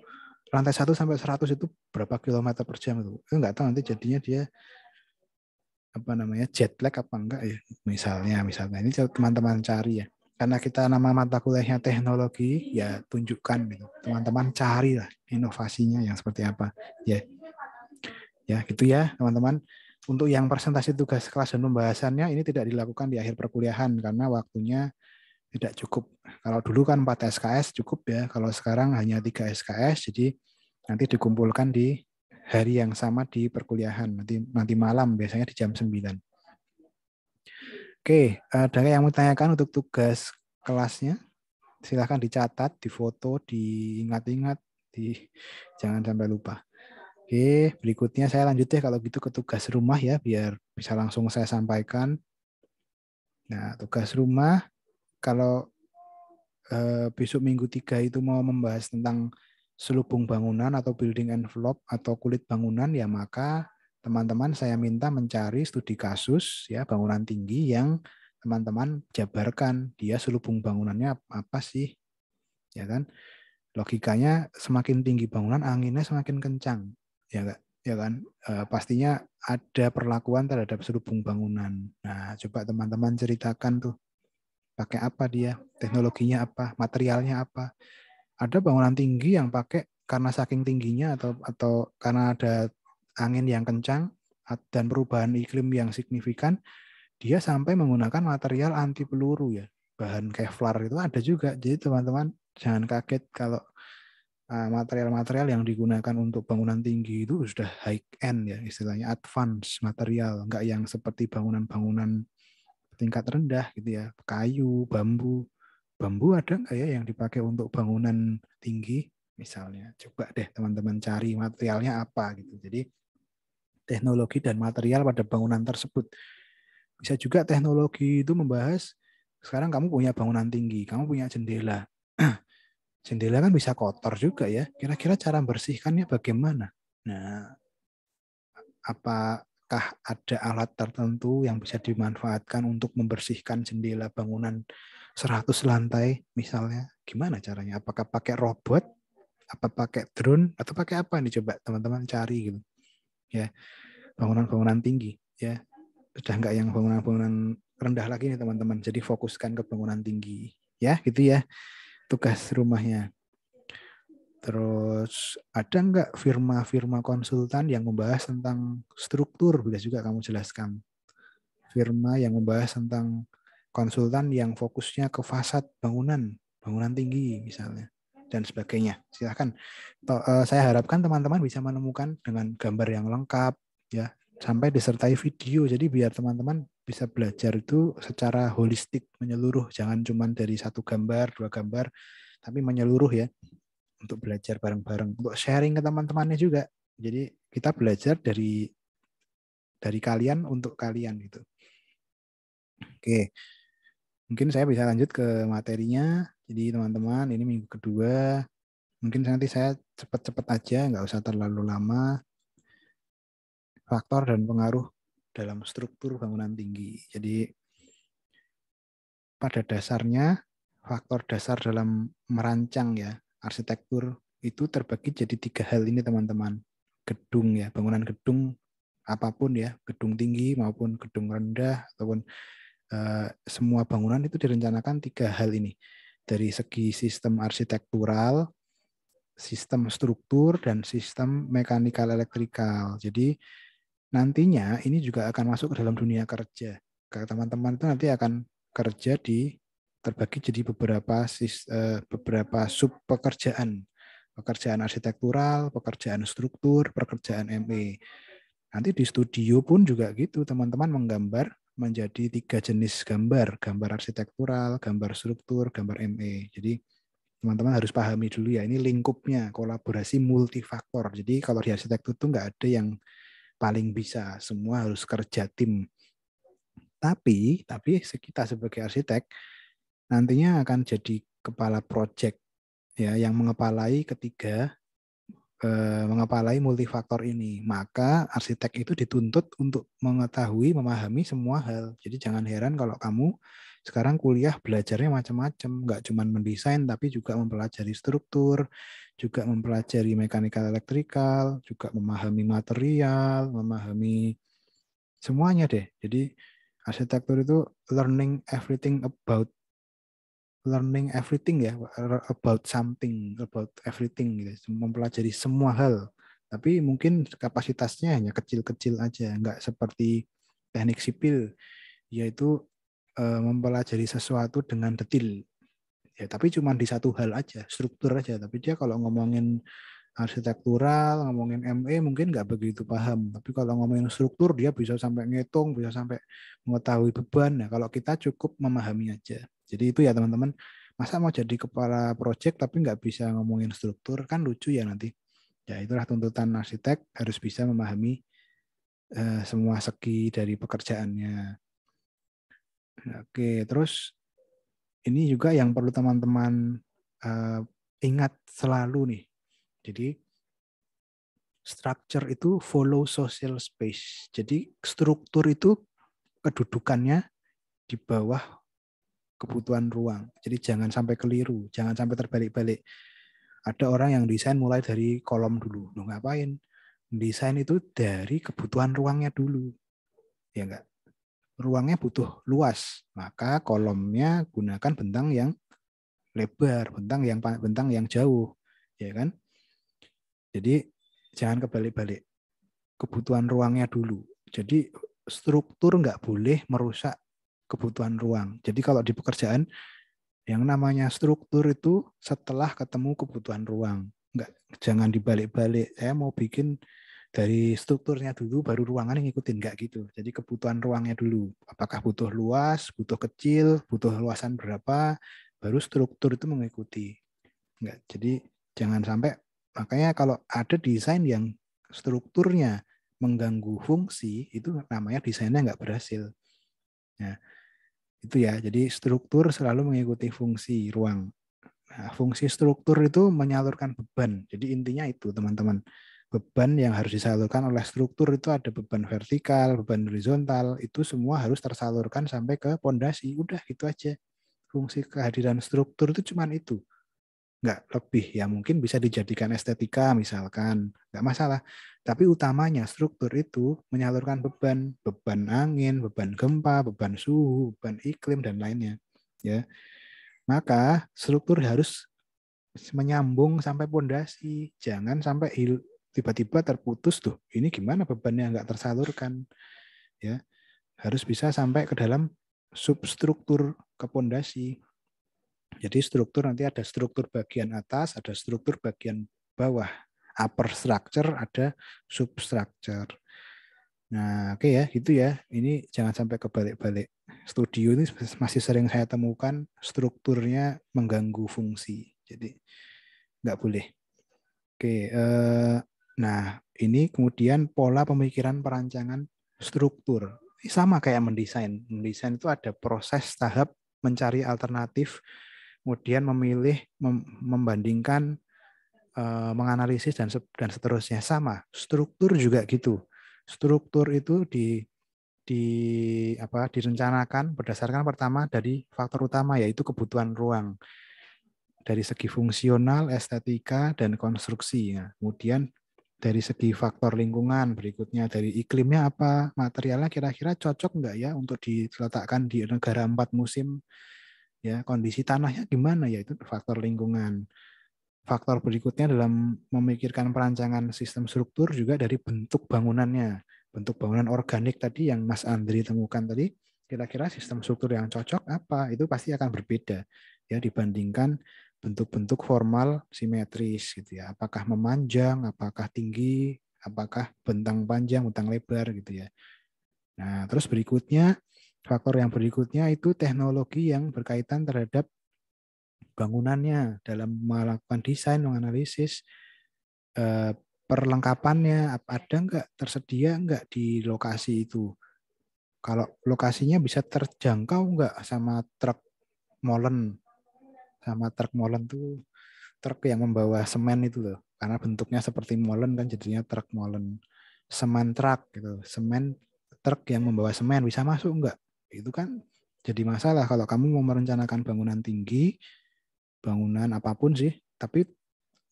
Speaker 1: lantai 1 sampai 100 itu berapa kilometer per jam itu. Itu enggak tahu nanti jadinya dia jet lag apa enggak ya. Misalnya ini teman-teman cari ya. Karena kita nama mata kuliahnya teknologi, ya tunjukkan gitu. Teman-teman carilah inovasinya yang seperti apa. Ya. Ya, gitu ya, teman-teman. Untuk yang presentasi tugas kelas dan pembahasannya ini tidak dilakukan di akhir perkuliahan karena waktunya tidak cukup. Kalau dulu kan 4 SKS cukup ya, kalau sekarang hanya 3 SKS, jadi nanti dikumpulkan di hari yang sama di perkuliahan, nanti malam, biasanya di jam 9. Oke, ada yang mau tanyakan untuk tugas kelasnya? Silahkan dicatat, difoto, diingat-ingat, jangan sampai lupa. Oke, berikutnya saya lanjut ya kalau gitu ke tugas rumah ya, biar bisa langsung saya sampaikan. Nah, tugas rumah, kalau besok minggu 3 itu mau membahas tentang selubung bangunan atau building envelope atau kulit bangunan, ya maka teman-teman saya minta mencari studi kasus ya bangunan tinggi yang teman-teman jabarkan dia selubung bangunannya apa sih, ya kan? Logikanya semakin tinggi bangunan anginnya semakin kencang, ya kan? Pastinya ada perlakuan terhadap selubung bangunan. Nah, coba teman-teman ceritakan tuh pakai apa dia, teknologinya apa, materialnya apa. Ada bangunan tinggi yang pakai karena saking tingginya atau karena ada angin yang kencang dan perubahan iklim yang signifikan, dia sampai menggunakan material anti peluru ya. Bahan Kevlar itu ada juga. Jadi teman-teman jangan kaget kalau material-material yang digunakan untuk bangunan tinggi itu sudah high end ya, istilahnya advance material, enggak yang seperti bangunan-bangunan tingkat rendah gitu ya, kayu, bambu. Bambu ada nggak ya yang dipakai untuk bangunan tinggi misalnya? Coba deh teman-teman cari materialnya apa gitu. Jadi teknologi dan material pada bangunan tersebut. Bisa juga teknologi itu membahas, sekarang kamu punya bangunan tinggi, kamu punya jendela. Jendela kan bisa kotor juga ya. Kira-kira cara bersihkannya bagaimana? Nah, apakah ada alat tertentu yang bisa dimanfaatkan untuk membersihkan jendela bangunan 100 lantai misalnya? Gimana caranya? Apakah pakai robot Apa pakai drone atau pakai apa nih, coba teman-teman cari gitu. Ya, bangunan-bangunan tinggi ya. Sudah enggak yang bangunan-bangunan rendah lagi nih teman-teman. Jadi fokuskan ke bangunan tinggi. Ya, gitu ya. Tugas rumahnya. Terus ada enggak firma-firma konsultan yang membahas tentang struktur? Bisa juga kamu jelaskan. Firma yang membahas tentang konsultan yang fokusnya ke fasad bangunan tinggi misalnya, dan sebagainya. Silakan. Saya harapkan teman-teman bisa menemukan dengan gambar yang lengkap ya, sampai disertai video. Jadi biar teman-teman bisa belajar itu secara holistik, menyeluruh, jangan cuma dari satu gambar, dua gambar, tapi menyeluruh ya, untuk belajar bareng-bareng, untuk sharing ke teman-temannya juga. Jadi kita belajar dari kalian untuk kalian gitu. Oke. Mungkin saya bisa lanjut ke materinya. Jadi teman-teman, ini minggu kedua. Mungkin nanti saya cepat-cepat aja, nggak usah terlalu lama. Faktor dan pengaruh dalam struktur bangunan tinggi. Jadi pada dasarnya, faktor dasar dalam merancang ya arsitektur itu terbagi jadi 3 hal ini teman-teman. Gedung ya, bangunan gedung apapun ya, gedung tinggi maupun gedung rendah ataupun semua bangunan itu direncanakan 3 hal ini. Dari segi sistem arsitektural, sistem struktur, dan sistem mekanikal elektrikal. Jadi nantinya ini juga akan masuk ke dalam dunia kerja. Teman-teman itu nanti akan kerja terbagi jadi beberapa sub pekerjaan. Pekerjaan arsitektural, pekerjaan struktur, pekerjaan ME. Nanti di studio pun juga gitu, teman-teman menggambar menjadi 3 jenis gambar arsitektural, gambar struktur, gambar ME. Jadi teman-teman harus pahami dulu ya, ini lingkupnya, kolaborasi multifaktor. Jadi kalau di arsitektur itu nggak ada yang paling bisa, semua harus kerja tim. Tapi kita sebagai arsitek nantinya akan jadi kepala proyek ya, yang mengepalai mengepalai multifaktor ini. Maka arsitek itu dituntut untuk mengetahui, memahami semua hal. Jadi jangan heran kalau kamu sekarang kuliah belajarnya macam-macam, nggak cuma mendesain tapi juga mempelajari struktur, juga mempelajari mekanikal elektrikal, juga memahami material, memahami semuanya deh. Jadi arsitektur itu learning everything ya, about something, about everything gitu, mempelajari semua hal. Tapi mungkin kapasitasnya hanya kecil-kecil aja, nggak seperti teknik sipil, yaitu mempelajari sesuatu dengan detail. Ya, tapi cuma di satu hal aja, struktur aja. Tapi dia kalau ngomongin arsitektural, ngomongin ME mungkin nggak begitu paham. Tapi kalau ngomongin struktur dia bisa sampai ngitung, bisa sampai mengetahui beban. Nah, kalau kita cukup memahami aja. Jadi itu ya teman-teman. Masa mau jadi kepala proyek tapi nggak bisa ngomongin struktur, kan lucu ya nanti. Ya itulah tuntutan arsitek, harus bisa memahami semua segi dari pekerjaannya. Oke, terus ini juga yang perlu teman-teman ingat selalu nih. Jadi structure itu follow social space. Jadi struktur itu kedudukannya di bawah kebutuhan ruang. Jadi jangan sampai keliru, jangan sampai terbalik-balik. Ada orang yang desain mulai dari kolom dulu. Loh, ngapain? Desain itu dari kebutuhan ruangnya dulu. Ya enggak? Ruangnya butuh luas, maka kolomnya gunakan bentang yang lebar, bentang yang jauh, ya kan? Jadi jangan kebalik-balik. Kebutuhan ruangnya dulu. Jadi struktur nggak boleh merusak kebutuhan ruang. Jadi kalau di pekerjaan yang namanya struktur itu setelah ketemu kebutuhan ruang. Jangan dibalik-balik. Saya mau bikin dari strukturnya dulu baru ruangan yang ngikutin, nggak gitu. Jadi kebutuhan ruangnya dulu. Apakah butuh luas, butuh kecil, butuh luasan berapa, baru struktur itu mengikuti. Nggak. Jadi jangan sampai, makanya kalau ada desain yang strukturnya mengganggu fungsi, itu namanya desainnya nggak berhasil. Nah, itu ya. Jadi struktur selalu mengikuti fungsi ruang. Nah, fungsi struktur itu menyalurkan beban. Jadi intinya itu teman-teman. Beban yang harus disalurkan oleh struktur itu ada beban vertikal, beban horizontal, itu semua harus tersalurkan sampai ke pondasi. Udah gitu aja. Fungsi kehadiran struktur itu cuma itu. nggak lebih. Ya mungkin bisa dijadikan estetika misalkan, nggak masalah. Tapi utamanya struktur itu menyalurkan beban, beban angin, beban gempa, beban suhu, beban iklim dan lainnya. Ya, maka struktur harus menyambung sampai pondasi, jangan sampai tiba-tiba terputus tuh. Ini gimana bebannya nggak tersalurkan? Ya, harus bisa sampai ke dalam substruktur ke pondasi. Jadi struktur nanti ada struktur bagian atas, ada struktur bagian bawah. Upper structure, ada substructure. Nah, oke ya, gitu ya. Ini jangan sampai kebalik-balik. Studio ini masih sering saya temukan strukturnya mengganggu fungsi. Jadi nggak boleh. Oke, nah ini kemudian pola pemikiran perancangan struktur. Sama kayak mendesain. Mendesain itu ada proses tahap mencari alternatif, kemudian memilih, membandingkan, menganalisis dan seterusnya. Sama. Struktur juga gitu. Struktur itu direncanakan berdasarkan pertama dari faktor utama yaitu kebutuhan ruang. Dari segi fungsional, estetika, dan konstruksi. Ya. Kemudian dari segi faktor lingkungan, berikutnya dari iklimnya apa, materialnya kira-kira cocok nggak ya untuk diletakkan di negara 4 musim, ya kondisi tanahnya gimana, ya itu faktor lingkungan. Faktor berikutnya dalam memikirkan perancangan sistem struktur juga dari bentuk bangunannya, bentuk bangunan organik tadi yang Mas Andri temukan tadi, kira-kira sistem struktur yang cocok apa, itu pasti akan berbeda ya dibandingkan bentuk-bentuk formal simetris gitu ya. Apakah memanjang, apakah tinggi, apakah bentang panjang, bentang lebar gitu ya. Nah, terus berikutnya, faktor yang berikutnya itu teknologi yang berkaitan terhadap bangunannya dalam melakukan desain, menganalisis perlengkapannya, ada nggak, tersedia nggak di lokasi itu. Kalau lokasinya bisa terjangkau nggak sama truk molen. Sama truk molen tuh truk yang membawa semen itu loh. Karena bentuknya seperti molen kan jadinya truk molen. Semen truk gitu. Semen truk yang membawa semen bisa masuk nggak? Itu kan jadi masalah kalau kamu mau merencanakan bangunan tinggi, bangunan apapun sih, tapi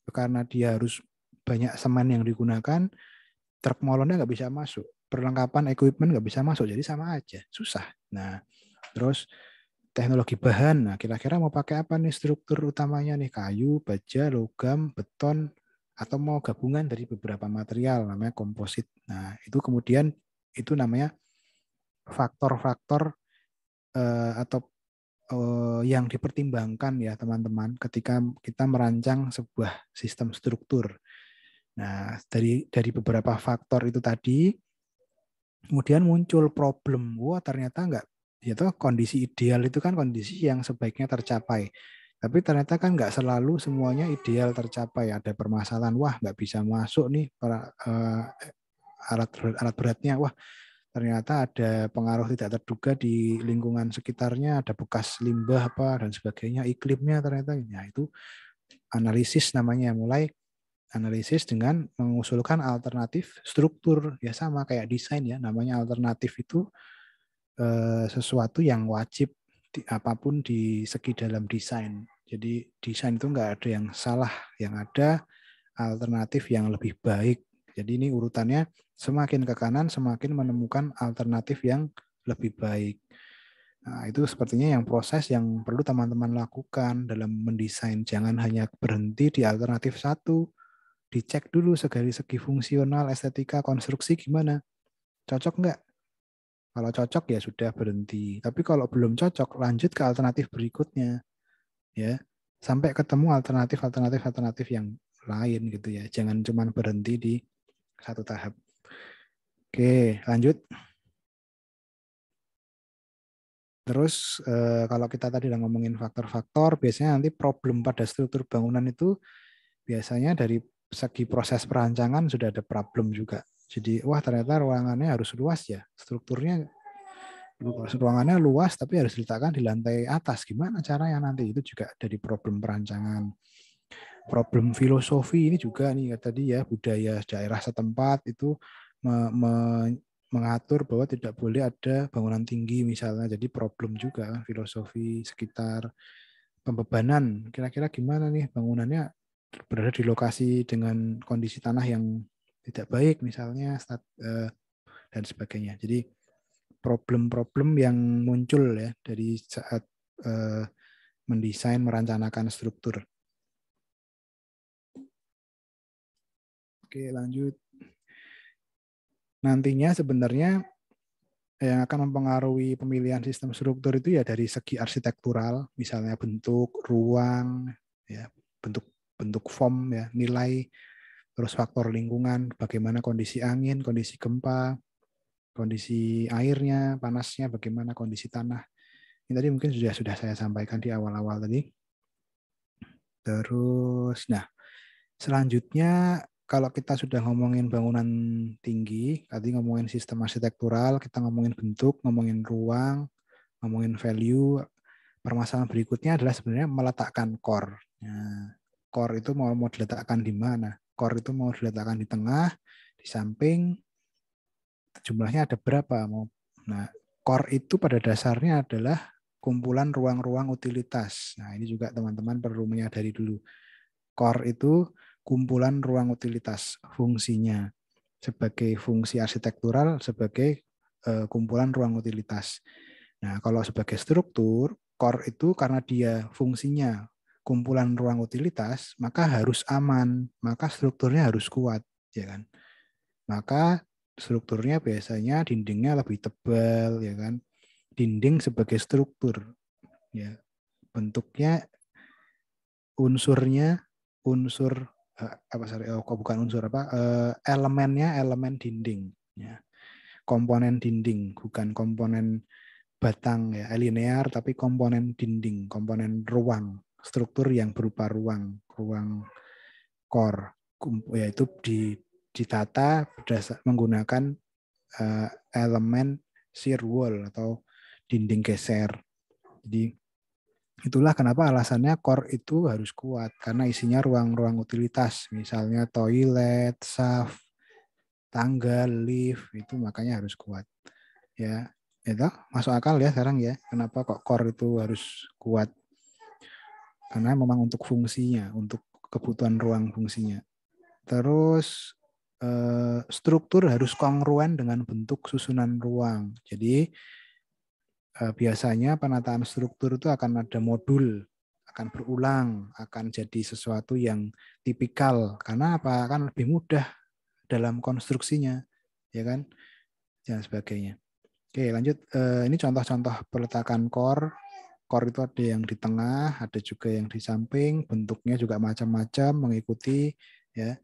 Speaker 1: karena dia harus banyak semen yang digunakan, truk molennya nggak bisa masuk. Perlengkapan equipment nggak bisa masuk, jadi sama aja, susah. Nah, terus teknologi bahan. Nah, kira-kira mau pakai apa nih struktur utamanya nih? Kayu, baja, logam, beton, atau mau gabungan dari beberapa material namanya komposit. Nah, itu kemudian itu namanya faktor-faktor atau yang dipertimbangkan ya teman-teman ketika kita merancang sebuah sistem struktur. Nah, dari beberapa faktor itu tadi kemudian muncul problem. Wah, ternyata enggak, yaitu kondisi ideal itu kan kondisi yang sebaiknya tercapai. Tapi ternyata kan nggak selalu semuanya ideal tercapai. Ada permasalahan, wah nggak bisa masuk nih para alat beratnya. Wah ternyata ada pengaruh tidak terduga di lingkungan sekitarnya, ada bekas limbah apa dan sebagainya, iklimnya ternyata. Ya itu analisis namanya, mulai analisis dengan mengusulkan alternatif struktur. Ya sama kayak desain ya, namanya alternatif itu sesuatu yang wajib apapun di segi dalam desain. Jadi desain itu nggak ada yang salah, yang ada alternatif yang lebih baik. Jadi ini urutannya semakin ke kanan semakin menemukan alternatif yang lebih baik. Nah, itu sepertinya yang proses yang perlu teman-teman lakukan dalam mendesain. Jangan hanya berhenti di alternatif satu. Dicek dulu segala segi fungsional, estetika, konstruksi gimana. Cocok nggak? Kalau cocok ya sudah berhenti. Tapi kalau belum cocok, lanjut ke alternatif berikutnya. Ya, sampai ketemu alternatif yang lain gitu ya. Jangan cuma berhenti di satu tahap. Oke, lanjut. Terus kalau kita tadi udah ngomongin faktor-faktor, biasanya nanti problem pada struktur bangunan itu biasanya dari segi proses perancangan sudah ada problem juga. Jadi, wah ternyata ruangannya harus luas ya. Strukturnya ruangannya luas tapi harus diletakkan di lantai atas. Gimana caranya nanti? Itu juga dari problem perancangan. Problem filosofi ini juga nih tadi ya, budaya daerah setempat itu mengatur bahwa tidak boleh ada bangunan tinggi misalnya. Jadi problem juga filosofi sekitar. pembebanan, kira-kira gimana nih bangunannya berada di lokasi dengan kondisi tanah yang tidak baik misalnya dan sebagainya. Jadi problem-problem yang muncul ya dari saat mendesain merencanakan struktur. Oke, lanjut. Nantinya sebenarnya yang akan mempengaruhi pemilihan sistem struktur itu ya dari segi arsitektural, misalnya bentuk ruang, ya, bentuk form, ya, nilai, terus faktor lingkungan, bagaimana kondisi angin, kondisi gempa, kondisi airnya, panasnya, bagaimana kondisi tanah. Ini tadi mungkin sudah saya sampaikan di awal-awal tadi. Terus, nah, selanjutnya kalau kita sudah ngomongin bangunan tinggi, tadi ngomongin sistem arsitektural, kita ngomongin bentuk, ngomongin ruang, ngomongin value, permasalahan berikutnya adalah sebenarnya meletakkan core. Nah, core itu mau diletakkan di mana? Core itu mau diletakkan di tengah, di samping, jumlahnya ada berapa? Nah, core itu pada dasarnya adalah kumpulan ruang-ruang utilitas. Nah, ini juga teman-teman perlu menyadari dulu. Core itu kumpulan ruang utilitas, fungsinya sebagai fungsi arsitektural, sebagai kumpulan ruang utilitas. Nah, kalau sebagai struktur, core itu karena dia fungsinya kumpulan ruang utilitas, maka harus aman, maka strukturnya harus kuat, ya kan? Maka strukturnya biasanya dindingnya lebih tebal, ya kan? Dinding sebagai struktur, ya. Bentuknya unsur elemennya elemen dinding, ya. Komponen dinding, bukan komponen batang ya linear, tapi komponen dinding, komponen ruang, struktur yang berupa ruang core, yaitu ditata menggunakan elemen shear wall atau dinding geser. Jadi itulah kenapa alasannya core itu harus kuat, karena isinya ruang-ruang utilitas, misalnya toilet, shaft, tangga, lift, itu makanya harus kuat. Ya, itu masuk akal ya sekarang ya. Kenapa kok core itu harus kuat? Karena memang untuk fungsinya, untuk kebutuhan ruang fungsinya. Terus struktur harus kongruen dengan bentuk susunan ruang. Jadi biasanya penataan struktur itu akan ada modul, akan berulang, akan jadi sesuatu yang tipikal. Karena apa? Akan lebih mudah dalam konstruksinya, ya kan? Dan sebagainya. Oke, lanjut. Ini contoh-contoh peletakan core. Core itu ada yang di tengah, ada juga yang di samping. Bentuknya juga macam-macam, mengikuti ya.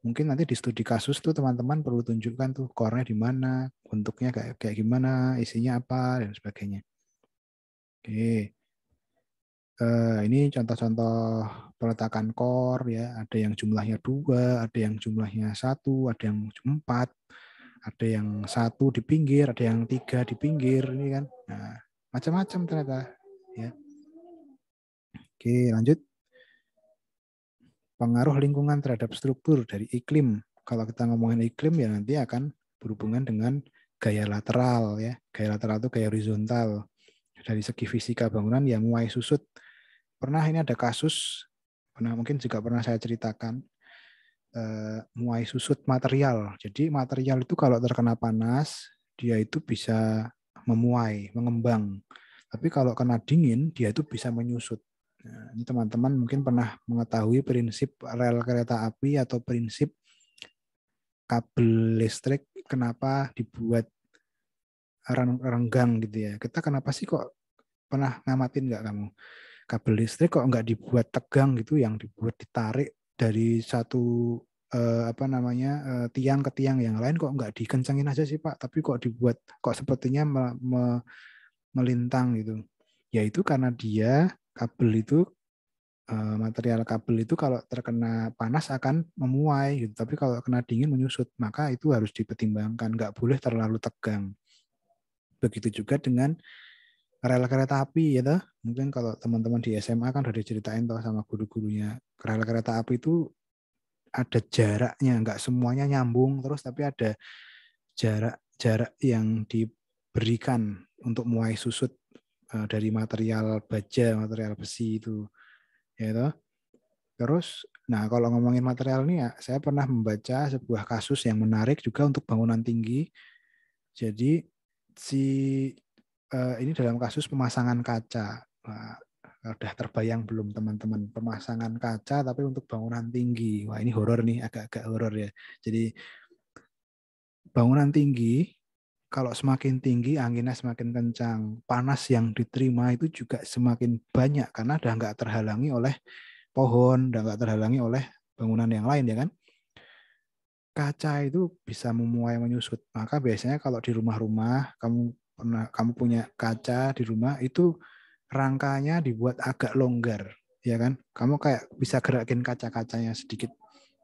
Speaker 1: Mungkin nanti di studi kasus tuh teman-teman perlu tunjukkan tuh core-nya di mana, bentuknya kayak gimana, isinya apa dan sebagainya. Oke. Ini contoh-contoh peletakan core ya. Ada yang jumlahnya 2, ada yang jumlahnya 1, ada yang 4. Ada yang 1 di pinggir, ada yang 3 di pinggir, ini kan. Nah, macam-macam ternyata. Ya. Oke, lanjut. Pengaruh lingkungan terhadap struktur dari iklim. Kalau kita ngomongin iklim ya nanti akan berhubungan dengan gaya lateral ya. Gaya lateral itu gaya horizontal. Dari segi fisika bangunan yang muai susut. Pernah ini ada kasus, mungkin juga pernah saya ceritakan. Muai susut material. Jadi material itu kalau terkena panas, dia itu bisa memuai, mengembang. Tapi kalau kena dingin, dia itu bisa menyusut. Nah, ini teman-teman mungkin pernah mengetahui prinsip rel kereta api atau prinsip kabel listrik kenapa dibuat renggang gitu ya. Kita kenapa sih kok pernah ngamatin nggak kamu? Kabel listrik kok nggak dibuat tegang gitu, yang dibuat ditarik dari satu tiang ke tiang yang lain, kok nggak dikencengin aja sih Pak, tapi kok dibuat kok sepertinya melintang gitu. Yaitu karena dia kabel itu material kabel itu kalau terkena panas akan memuai gitu, tapi kalau kena dingin menyusut, maka itu harus dipertimbangkan, nggak boleh terlalu tegang. Begitu juga dengan rel kereta api ya toh. Mungkin kalau teman-teman di SMA kan udah diceritain toh sama guru-gurunya, rel kereta api itu ada jaraknya, nggak semuanya nyambung terus, tapi ada jarak yang diberikan untuk muai susut dari material baja, material besi itu, ya toh. Terus, nah kalau ngomongin material ini, ya, saya pernah membaca sebuah kasus yang menarik juga untuk bangunan tinggi. Jadi ini dalam kasus pemasangan kaca. Nah, udah terbayang belum teman-teman, pemasangan kaca tapi untuk bangunan tinggi. Wah, ini horor nih, agak-agak horor ya. Jadi bangunan tinggi, kalau semakin tinggi anginnya semakin kencang, panas yang diterima itu juga semakin banyak karena udah nggak terhalangi oleh pohon, udah nggak terhalangi oleh bangunan yang lain, ya kan. Kaca itu bisa memuai menyusut. Maka biasanya kalau di rumah-rumah kamu punya kaca di rumah, itu rangkanya dibuat agak longgar, ya kan? Kamu kayak bisa gerakin kaca-kacanya sedikit.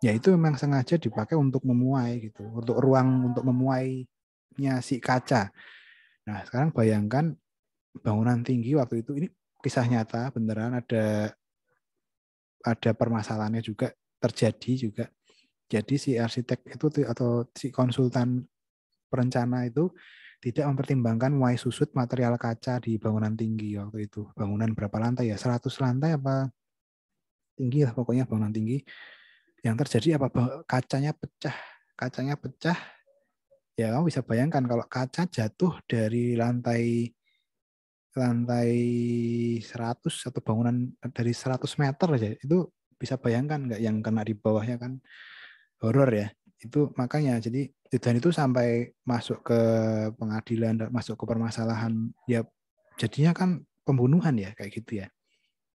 Speaker 1: Ya itu memang sengaja dipakai untuk memuai gitu, untuk ruang untuk memuainya si kaca. Nah, sekarang bayangkan bangunan tinggi waktu itu, ini kisah nyata beneran, ada permasalahannya juga terjadi juga. Jadi si arsitek itu atau si konsultan perencana itu tidak mempertimbangkan muai susut material kaca di bangunan tinggi waktu itu. Bangunan berapa lantai ya? 100 lantai apa tinggi lah pokoknya bangunan tinggi. Yang terjadi apa? Kacanya pecah. Kacanya pecah. Ya kamu bisa bayangkan kalau kaca jatuh dari lantai 100 atau bangunan dari 100 meter aja, itu bisa bayangkan nggak yang kena di bawahnya, kan horor ya. Itu makanya jadi dan itu sampai masuk ke pengadilan, masuk ke permasalahan, ya jadinya kan pembunuhan ya kayak gitu ya.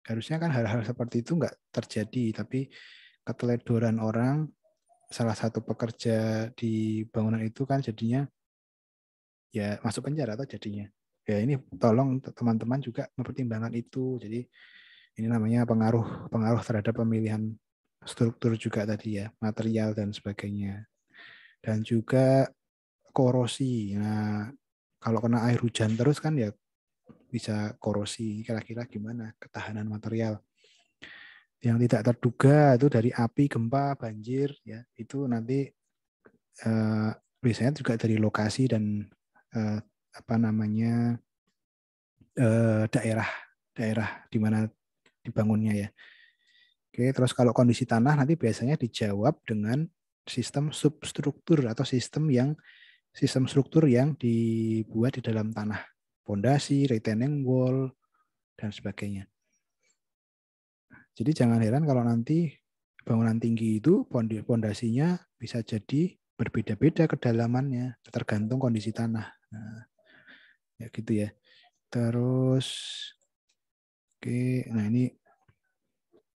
Speaker 1: Harusnya kan hal-hal seperti itu nggak terjadi, tapi keteledoran orang, salah satu pekerja di bangunan itu kan jadinya ya masuk penjara atau jadinya. Ya ini tolong teman-teman juga mempertimbangkan itu. Jadi ini namanya pengaruh terhadap pemilihan struktur juga tadi ya, material dan sebagainya. Dan juga korosi. Nah, kalau kena air hujan terus kan ya bisa korosi. Kira-kira gimana ketahanan material? Yang tidak terduga itu dari api, gempa, banjir, ya itu nanti biasanya juga dari lokasi dan daerah di mana dibangunnya ya. Oke, terus kalau kondisi tanah nanti biasanya dijawab dengan sistem substruktur atau sistem struktur yang dibuat di dalam tanah, pondasi, retaining wall, dan sebagainya. Jadi jangan heran kalau nanti bangunan tinggi itu pondasinya bisa jadi berbeda-beda kedalamannya, tergantung kondisi tanah. Nah, ya gitu ya. Terus, oke,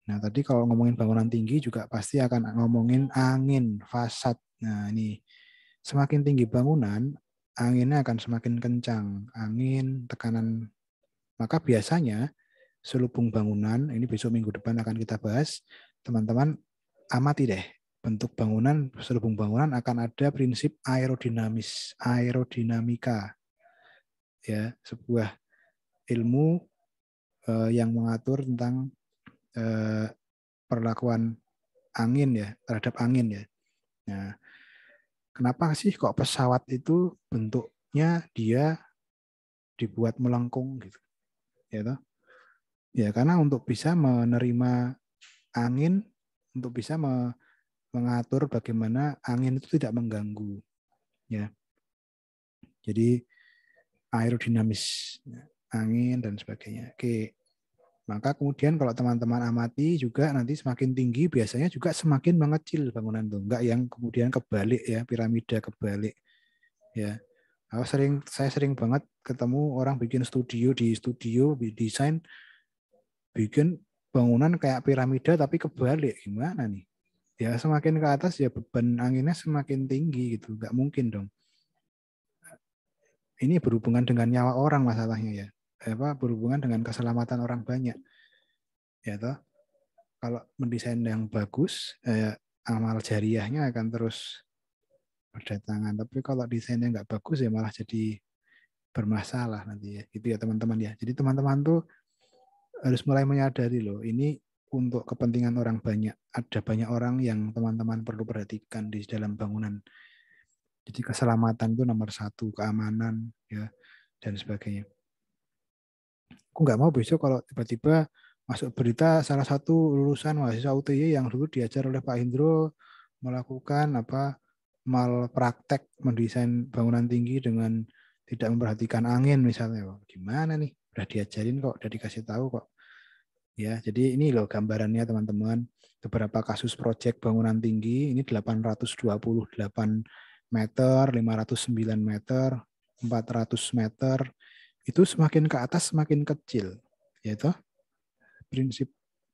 Speaker 1: nah tadi kalau ngomongin bangunan tinggi juga pasti akan ngomongin angin, fasad. Nah ini semakin tinggi bangunan, anginnya akan semakin kencang. Angin, tekanan. Maka biasanya selubung bangunan, ini besok minggu depan akan kita bahas, teman-teman amati deh. Bentuk bangunan, selubung bangunan akan ada prinsip aerodinamika. Ya, sebuah ilmu yang mengatur tentang perlakuan angin ya, terhadap angin ya. Nah, kenapa sih kok pesawat itu bentuknya dia dibuat melengkung gitu? Ya toh? Ya karena untuk bisa menerima angin, untuk bisa mengatur bagaimana angin itu tidak mengganggu. Ya. Jadi aerodinamis, angin dan sebagainya. Oke. Maka kemudian kalau teman-teman amati juga nanti semakin tinggi biasanya juga semakin mengecil bangunan itu. Enggak yang kemudian kebalik ya, piramida kebalik. Ya. Saya sering banget ketemu orang bikin studio desain bikin bangunan kayak piramida tapi kebalik, gimana nih? Ya semakin ke atas ya beban anginnya semakin tinggi gitu, nggak mungkin dong. Ini berhubungan dengan nyawa orang masalahnya ya, berhubungan dengan keselamatan orang banyak. Ya toh, kalau mendesain yang bagus, amal jariahnya akan terus berdatangan. Tapi kalau desainnya nggak bagus ya malah jadi bermasalah nanti ya, gitu ya teman-teman ya. Jadi teman-teman tuh harus mulai menyadari loh, ini untuk kepentingan orang banyak. Ada banyak orang yang teman-teman perlu perhatikan di dalam bangunan. Jadi keselamatan itu nomor 1, keamanan ya dan sebagainya. Aku nggak mau besok kalau tiba-tiba masuk berita salah satu lulusan mahasiswa UTY yang dulu diajar oleh Pak Indro melakukan malpraktek mendesain bangunan tinggi dengan tidak memperhatikan angin misalnya. Wah, gimana nih? Udah diajarin kok, udah dikasih tahu kok. Ya, jadi ini loh gambarannya teman-teman. Beberapa kasus proyek bangunan tinggi ini 828 meter, 509 meter, 400 meter. Itu semakin ke atas semakin kecil. Yaitu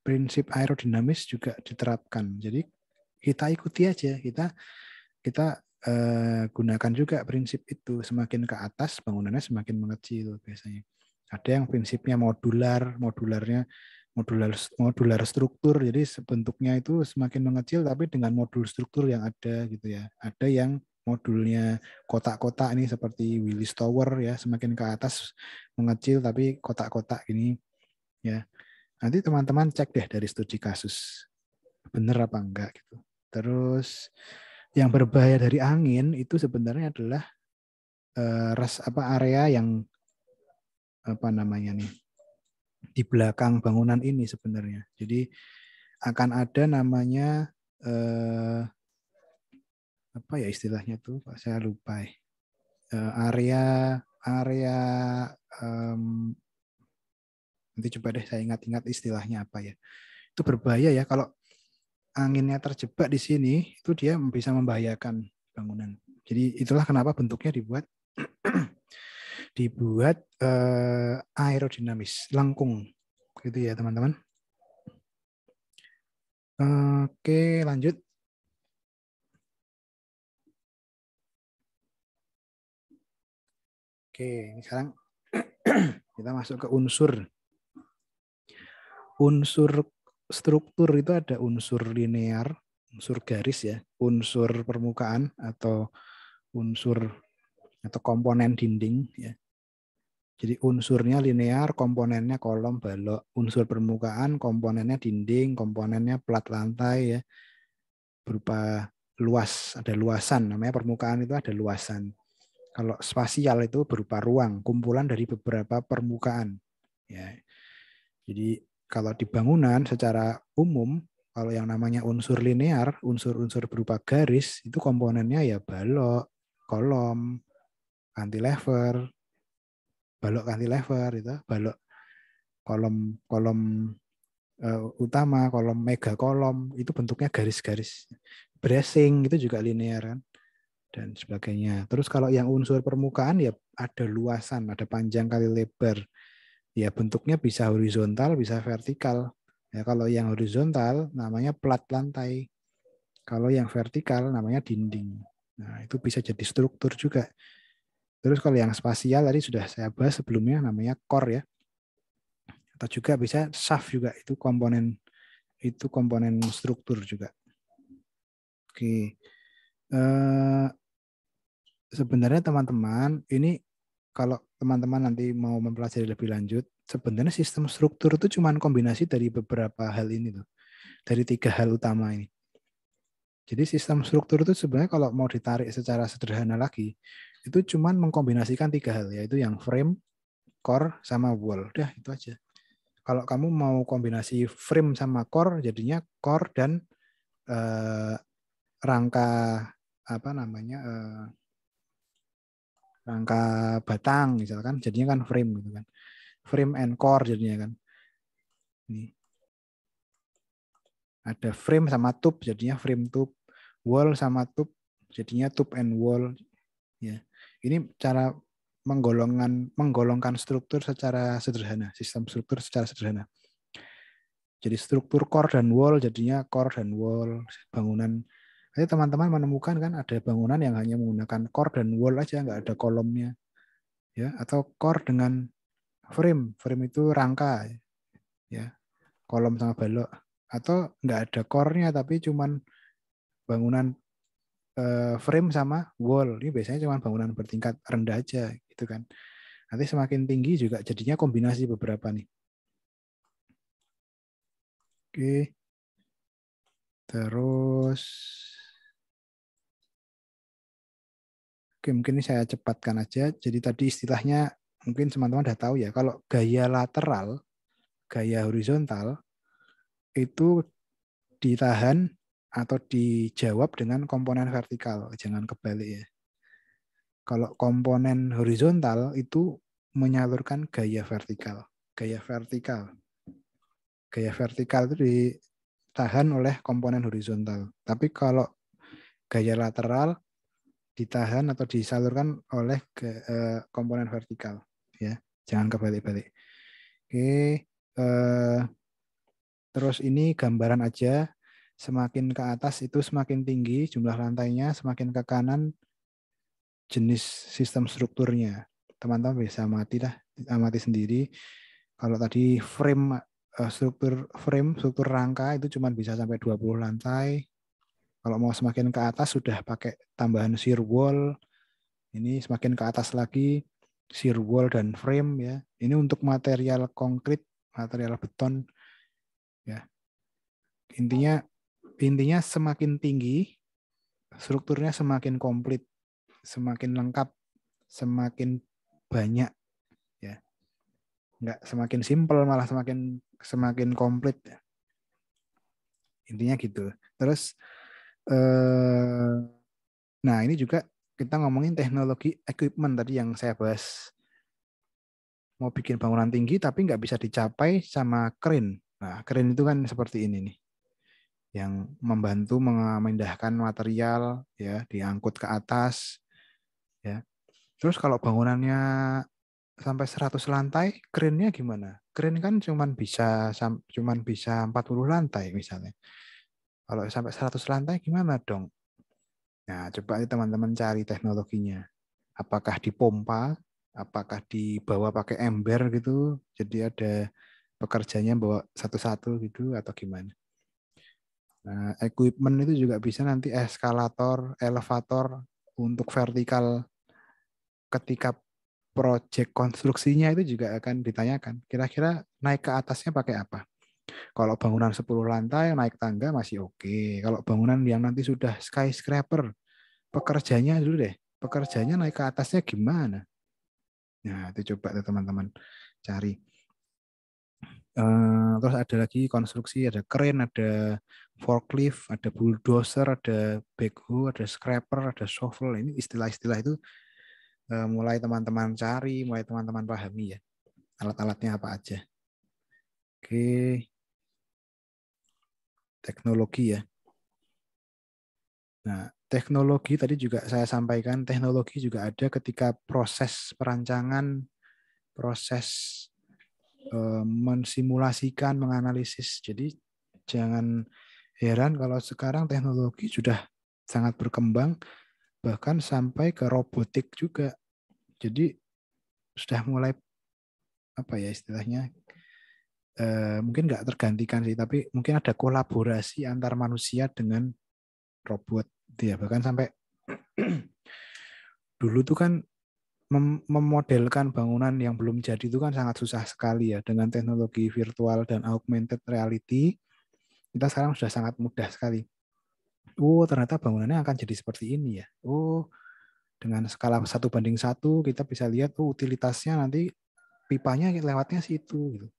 Speaker 1: prinsip aerodinamis juga diterapkan. Jadi kita ikuti aja, kita gunakan juga prinsip itu. Semakin ke atas bangunannya semakin mengecil biasanya. Ada yang prinsipnya modular struktur. Jadi bentuknya itu semakin mengecil tapi dengan modul struktur yang ada gitu ya. Ada yang modulnya kotak-kotak ini seperti Willis Tower ya, semakin ke atas mengecil tapi kotak-kotak ini ya. Nanti teman-teman cek deh dari studi kasus bener apa enggak gitu. Terus yang berbahaya dari angin itu sebenarnya adalah area yang apa namanya nih di belakang bangunan ini sebenarnya. Jadi akan ada namanya apa ya istilahnya tuh, Pak saya lupa. Area nanti coba deh saya ingat-ingat istilahnya apa ya. Itu berbahaya ya kalau anginnya terjebak di sini itu dia bisa membahayakan bangunan. Jadi itulah kenapa bentuknya dibuat aerodinamis, lengkung gitu ya teman-teman. Oke, lanjut. Oke, ini sekarang kita masuk ke unsur. Unsur struktur itu ada unsur linear, unsur garis ya, unsur permukaan atau unsur atau komponen dinding ya. Jadi unsurnya linear, komponennya kolom, balok. Unsur permukaan, komponennya dinding, komponennya plat lantai ya. Berupa luas, ada luasan. Namanya permukaan itu ada luasan. Kalau spasial itu berupa ruang, kumpulan dari beberapa permukaan. Ya. Jadi kalau di bangunan secara umum, kalau yang namanya unsur linear, unsur-unsur berupa garis, itu komponennya ya balok, kolom, cantilever, balok cantilever itu, balok kolom utama, kolom mega kolom itu bentuknya garis-garis. Bracing itu juga linear kan dan sebagainya. Terus kalau yang unsur permukaan ya ada luasan, ada panjang kali lebar. Ya bentuknya bisa horizontal, bisa vertikal. Ya kalau yang horizontal namanya plat lantai. Kalau yang vertikal namanya dinding. Nah, itu bisa jadi struktur juga. Terus kalau yang spasial tadi sudah saya bahas sebelumnya namanya core ya. Atau juga bisa shaft juga itu komponen struktur juga. Oke. Sebenarnya teman-teman ini kalau teman-teman nanti mau mempelajari lebih lanjut, sebenarnya sistem struktur itu cuma kombinasi dari beberapa hal ini tuh. Dari 3 hal utama ini. Jadi sistem struktur itu sebenarnya kalau mau ditarik secara sederhana lagi, itu cuma mengkombinasikan 3 hal, yaitu yang frame, core, sama wall. Udah itu aja. Kalau kamu mau kombinasi frame sama core, jadinya core dan rangka apa namanya rangka batang misalkan, jadinya kan frame gitu kan. Frame and core jadinya kan. Ini. Ada frame sama tube jadinya frame tube, wall sama tube jadinya tube and wall. Ya. Ini cara menggolongkan struktur secara sederhana, sistem struktur secara sederhana. Jadi struktur core dan wall jadinya core dan wall bangunan. Jadi teman-teman menemukan kan ada bangunan yang hanya menggunakan core dan wall aja, nggak ada kolomnya, ya. Atau core dengan frame, frame itu rangka, ya, kolom sama balok. Atau nggak ada core-nya tapi cuman bangunan frame sama wall. Ini biasanya cuma bangunan bertingkat rendah aja gitu kan. Nanti semakin tinggi juga jadinya kombinasi beberapa nih. Oke. Terus oke, mungkin ini saya cepatkan aja. Jadi tadi istilahnya mungkin teman-teman udah tahu ya, kalau gaya lateral, gaya horizontal itu ditahan atau dijawab dengan komponen vertikal, jangan kebalik ya. Kalau komponen horizontal itu menyalurkan gaya vertikal. Gaya vertikal itu ditahan oleh komponen horizontal. Tapi kalau gaya lateral ditahan atau disalurkan oleh komponen vertikal. Ya, jangan kebalik-balik. Oke, terus ini gambaran aja. Semakin ke atas itu semakin tinggi jumlah lantainya, semakin ke kanan jenis sistem strukturnya. Teman-teman bisa amati sendiri. Kalau tadi struktur rangka itu cuma bisa sampai 20 lantai. Kalau mau semakin ke atas sudah pakai tambahan shear wall. Ini semakin ke atas lagi shear wall dan frame ya. Ini untuk material konkret, material beton ya. Intinya semakin tinggi strukturnya semakin komplit, semakin lengkap, semakin banyak ya. Enggak semakin simpel malah semakin komplit. Intinya gitu. Terus nah ini juga kita ngomongin teknologi equipment tadi yang saya bahas. Mau bikin bangunan tinggi tapi nggak bisa dicapai sama crane. Nah, crane itu kan seperti ini nih. Yang membantu memindahkan material ya, diangkut ke atas ya. Terus kalau bangunannya sampai 100 lantai, crane-nya gimana? Crane kan cuman bisa 40 lantai misalnya. Kalau sampai 100 lantai gimana dong? Nah, coba teman-teman cari teknologinya. Apakah dipompa, apakah dibawa pakai ember gitu, jadi ada pekerjanya bawa satu-satu gitu atau gimana? Nah, equipment itu juga bisa nanti eskalator, elevator untuk vertikal ketika proyek konstruksinya itu juga akan ditanyakan. Kira-kira naik ke atasnya pakai apa? Kalau bangunan 10 lantai naik tangga masih oke. Kalau bangunan yang nanti sudah skyscraper, pekerjanya dulu deh. Pekerjanya naik ke atasnya gimana? Nah, itu coba tuh teman-teman cari. Terus ada lagi konstruksi, ada crane, ada forklift, ada bulldozer, ada backhoe, ada scraper, ada shovel. Ini istilah-istilah itu mulai teman-teman cari, mulai teman-teman pahami ya. Alat-alatnya apa aja. Oke. Teknologi ya. Nah, teknologi tadi juga saya sampaikan, teknologi juga ada ketika proses perancangan, proses mensimulasikan, menganalisis. Jadi jangan heran kalau sekarang teknologi sudah sangat berkembang, bahkan sampai ke robotik juga. Jadi sudah mulai apa ya istilahnya, mungkin nggak tergantikan sih, tapi mungkin ada kolaborasi antar manusia dengan robot. Ya, bahkan sampai dulu tuh kan memodelkan bangunan yang belum jadi itu kan sangat susah sekali ya. Dengan teknologi virtual dan augmented reality, kita sekarang sudah sangat mudah sekali. Oh, ternyata bangunannya akan jadi seperti ini ya. Oh, dengan skala 1:1 kita bisa lihat utilitasnya nanti pipanya lewatnya situ gitu.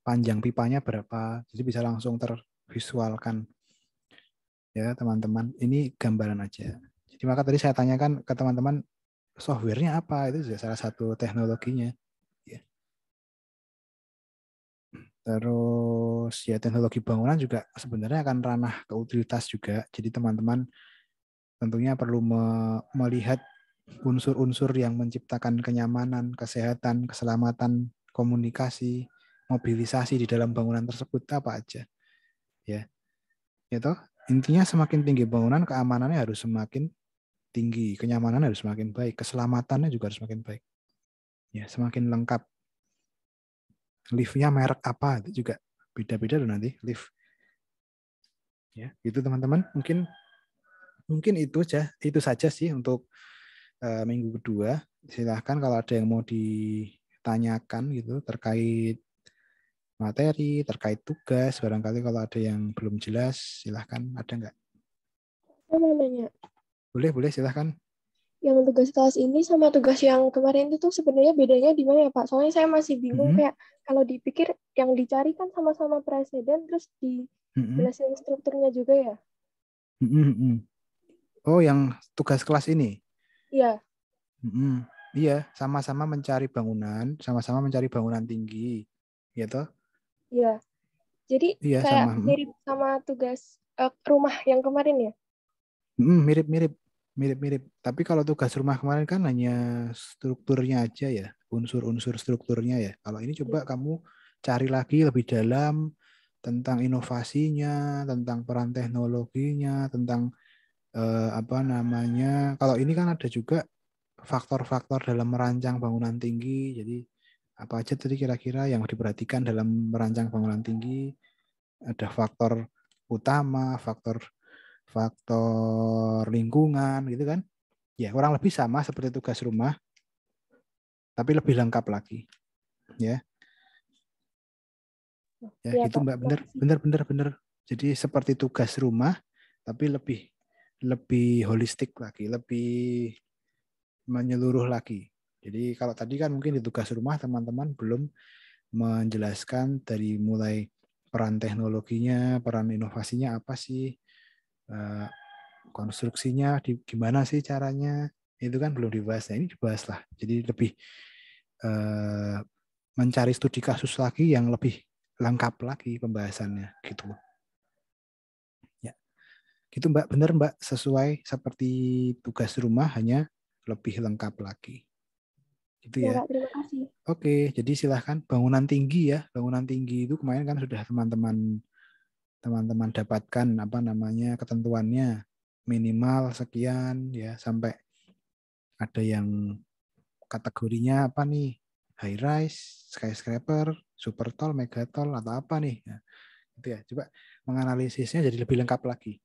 Speaker 1: Panjang pipanya berapa. Jadi bisa langsung tervisualkan. Ya, teman-teman. Ini gambaran aja. Jadi maka tadi saya tanyakan ke teman-teman softwarenya apa, itu juga salah satu teknologinya. Ya. Terus ya teknologi bangunan juga sebenarnya akan ranah ke utilitas juga. Jadi teman-teman tentunya perlu melihat unsur-unsur yang menciptakan kenyamanan, kesehatan, keselamatan, komunikasi, mobilisasi di dalam bangunan tersebut apa aja. Ya. Ya toh, intinya semakin tinggi bangunan, keamanannya harus semakin tinggi, kenyamanan harus semakin baik, keselamatannya juga harus semakin baik. Ya, semakin lengkap. Liftnya merek apa itu juga beda-beda loh nanti lift. Ya, itu teman-teman. Mungkin itu saja sih untuk minggu kedua. Silahkan kalau ada yang mau ditanyakan gitu terkait materi, terkait tugas, barangkali kalau ada yang belum jelas, silahkan. Ada nggak?
Speaker 4: Saya mau nanya.
Speaker 1: Boleh, silahkan.
Speaker 4: yang tugas kelas ini sama tugas yang kemarin itu tuh sebenarnya bedanya di mana ya Pak? Soalnya saya masih bingung kayak kalau dipikir yang dicari kan sama-sama presiden terus dijelasin strukturnya juga ya.
Speaker 1: Oh, yang tugas kelas ini?
Speaker 4: Iya.
Speaker 1: Iya, sama-sama mencari bangunan tinggi, ya toh?
Speaker 4: Iya. Jadi
Speaker 1: iya,
Speaker 4: kayak mirip sama tugas rumah yang kemarin ya?
Speaker 1: Mirip. Tapi kalau tugas rumah kemarin kan hanya strukturnya aja ya, unsur-unsur strukturnya ya. Kalau ini coba kamu cari lagi lebih dalam tentang inovasinya, tentang peran teknologinya, tentang kalau ini kan ada juga faktor-faktor dalam merancang bangunan tinggi. Jadi apa aja tadi kira-kira yang diperhatikan dalam merancang bangunan tinggi? Ada faktor utama, faktor lingkungan gitu kan. Ya, kurang lebih sama seperti tugas rumah, tapi lebih lengkap lagi. Ya. Ya, gitu Mbak, benar. Jadi seperti tugas rumah tapi lebih holistik lagi, lebih menyeluruh lagi. Jadi kalau tadi kan mungkin di tugas rumah teman-teman belum menjelaskan dari mulai peran teknologinya, peran inovasinya apa sih, konstruksinya gimana sih caranya, itu kan belum dibahas. Nah, ini dibahas lah. Jadi lebih mencari studi kasus lagi yang lebih lengkap lagi pembahasannya gitu. Ya, gitu Mbak, benar Mbak, sesuai seperti tugas rumah hanya lebih lengkap lagi. Gitu ya.
Speaker 4: Pak, terima kasih.
Speaker 1: Oke, jadi silahkan bangunan tinggi ya. Bangunan tinggi itu kemarin kan sudah teman-teman dapatkan ketentuannya minimal sekian ya, sampai ada yang kategorinya apa nih, high rise, skyscraper, super tall, mega tall atau apa nih. Nah, itu ya. Coba menganalisisnya jadi lebih lengkap lagi,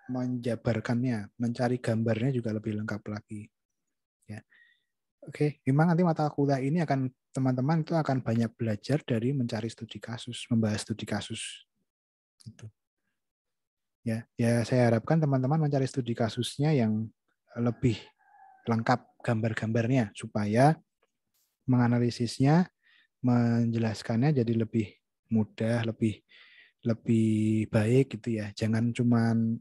Speaker 1: menjabarkannya, mencari gambarnya juga lebih lengkap lagi. Ya. Oke, memang nanti mata kuliah ini teman-teman itu akan banyak belajar dari mencari studi kasus, membahas studi kasus. Gitu. Ya, saya harapkan teman-teman mencari studi kasusnya yang lebih lengkap gambar-gambarnya supaya menganalisisnya, menjelaskannya jadi lebih mudah, lebih baik gitu ya. Jangan cuman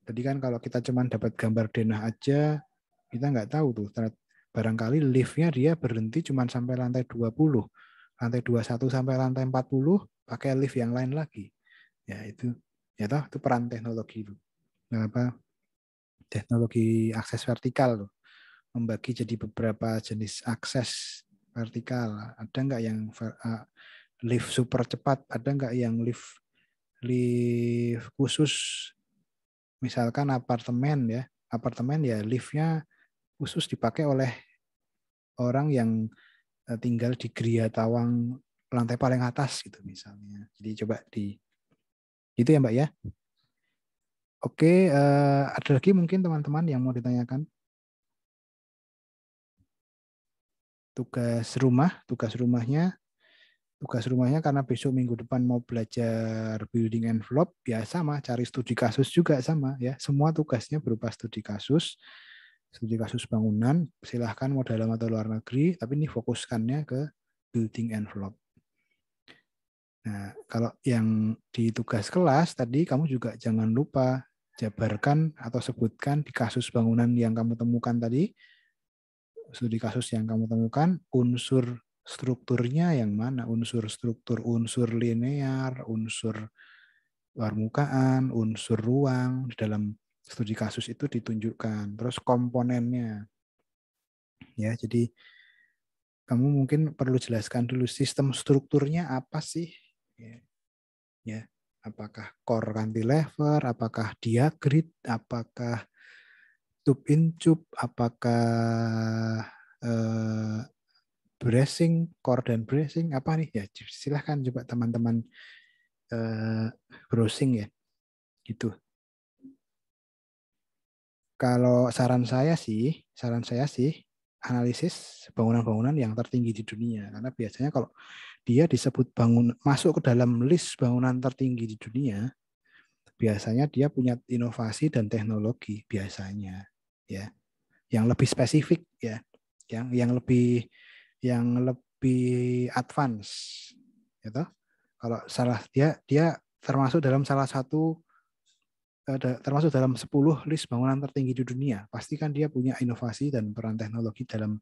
Speaker 1: tadi kan kalau kita cuman dapat gambar denah aja, kita nggak tahu tuh. Barangkali liftnya dia berhenti cuman sampai lantai 20, lantai 21 sampai lantai 40 pakai lift yang lain lagi. Ya itu peran teknologi itu. Teknologi akses vertikal loh. Membagi jadi beberapa jenis akses vertikal. Ada nggak yang lift super cepat? Ada nggak yang lift khusus? Misalkan apartemen ya liftnya khusus dipakai oleh orang yang tinggal di Gria Tawang lantai paling atas gitu misalnya. Jadi coba itu ya Mbak ya. Oke, ada lagi mungkin teman-teman yang mau ditanyakan? Tugas rumahnya karena besok minggu depan mau belajar building envelope, ya sama, cari studi kasus juga sama ya. Semua tugasnya berupa studi kasus bangunan. Silahkan mau dalam atau luar negeri, tapi ini fokuskannya ke building envelope. Nah, kalau yang di tugas kelas tadi kamu juga jangan lupa jabarkan atau sebutkan di kasus bangunan yang kamu temukan tadi, studi kasus yang kamu temukan, unsur strukturnya yang mana, unsur linear, unsur permukaan, unsur ruang di dalam studi kasus itu ditunjukkan, terus komponennya. Ya, jadi kamu mungkin perlu jelaskan dulu sistem strukturnya apa sih? Ya, apakah core cantilever, apakah diagrid, apakah tube in tube, apakah bracing, core dan bracing, apa nih ya? Silahkan coba teman-teman browsing ya, gitu. Kalau saran saya sih analisis bangunan-bangunan yang tertinggi di dunia, karena biasanya kalau dia disebut masuk ke dalam list bangunan tertinggi di dunia, biasanya dia punya inovasi dan teknologi biasanya, ya. yang lebih spesifik ya, yang lebih advance gitu. Kalau dia termasuk dalam salah satu termasuk dalam 10 list bangunan tertinggi di dunia. Pasti kan dia punya inovasi dan peran teknologi dalam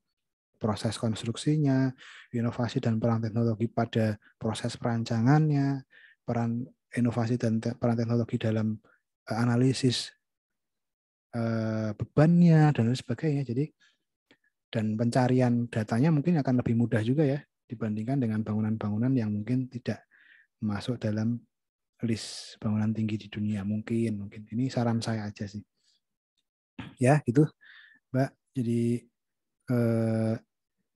Speaker 1: proses konstruksinya, inovasi dan peran teknologi pada proses perancangannya, peran inovasi dan peran teknologi dalam analisis bebannya dan lain sebagainya. Jadi dan pencarian datanya mungkin akan lebih mudah juga ya dibandingkan dengan bangunan-bangunan yang mungkin tidak masuk dalam list bangunan tinggi di dunia. Mungkin ini saran saya aja sih ya gitu Mbak. Jadi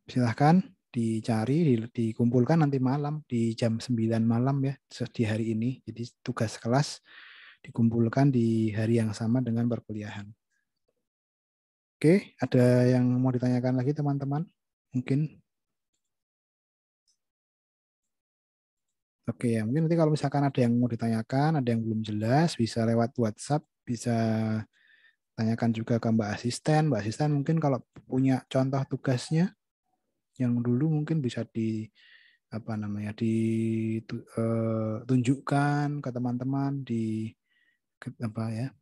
Speaker 1: silahkan dicari, dikumpulkan nanti malam di jam 9 malam ya di hari ini. Jadi tugas kelas dikumpulkan di hari yang sama dengan perkuliahan. Oke, ada yang mau ditanyakan lagi teman-teman? Mungkin. Oke ya, mungkin nanti kalau misalkan ada yang mau ditanyakan, ada yang belum jelas, bisa lewat WhatsApp, bisa tanyakan juga ke Mbak Asisten. Mbak Asisten mungkin kalau punya contoh tugasnya yang dulu mungkin bisa ditunjukkan ke teman-teman di apa ya?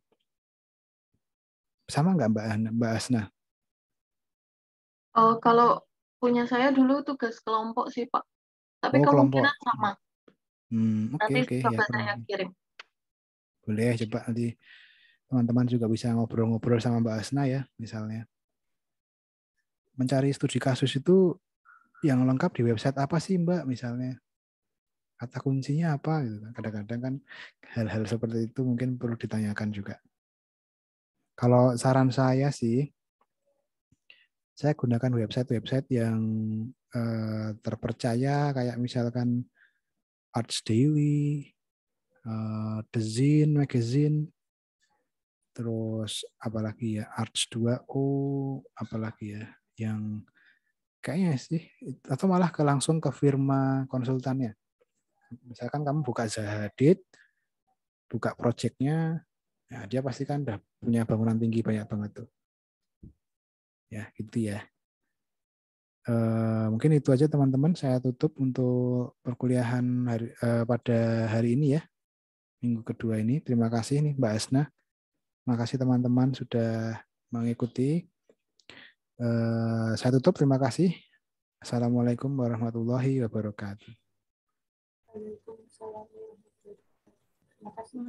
Speaker 1: Sama nggak Mbak Asna?
Speaker 5: Kalau punya saya dulu tugas kelompok sih Pak, tapi kemungkinan
Speaker 1: kelompok.
Speaker 5: sama.
Speaker 1: Oke,
Speaker 5: Nanti coba saya kirim.
Speaker 1: Boleh, coba nanti teman-teman juga bisa ngobrol-ngobrol sama Mbak Asna ya, misalnya. Mencari studi kasus itu yang lengkap di website apa sih Mbak, misalnya? Kata kuncinya apa? Gitu. Kadang-kadang kan hal-hal seperti itu mungkin perlu ditanyakan juga. Kalau saran saya sih, saya gunakan website-website yang terpercaya, kayak misalkan Arts Daily, The Zine Magazine, terus apalagi ya Arts 2O, apalagi ya yang kayaknya sih, atau malah langsung ke firma konsultannya. Misalkan kamu buka Zahadid, buka projectnya, ya dia pasti kan udah punya bangunan tinggi banyak banget tuh. Ya gitu ya. Mungkin itu aja teman-teman, saya tutup untuk perkuliahan pada hari ini ya, minggu kedua ini. Terima kasih nih Mbak Asna. Terima kasih teman-teman sudah mengikuti. Saya tutup, terima kasih. Assalamualaikum warahmatullahi wabarakatuh.
Speaker 5: Waalaikumsalam warahmatullahi wabarakatuh. Terima kasih.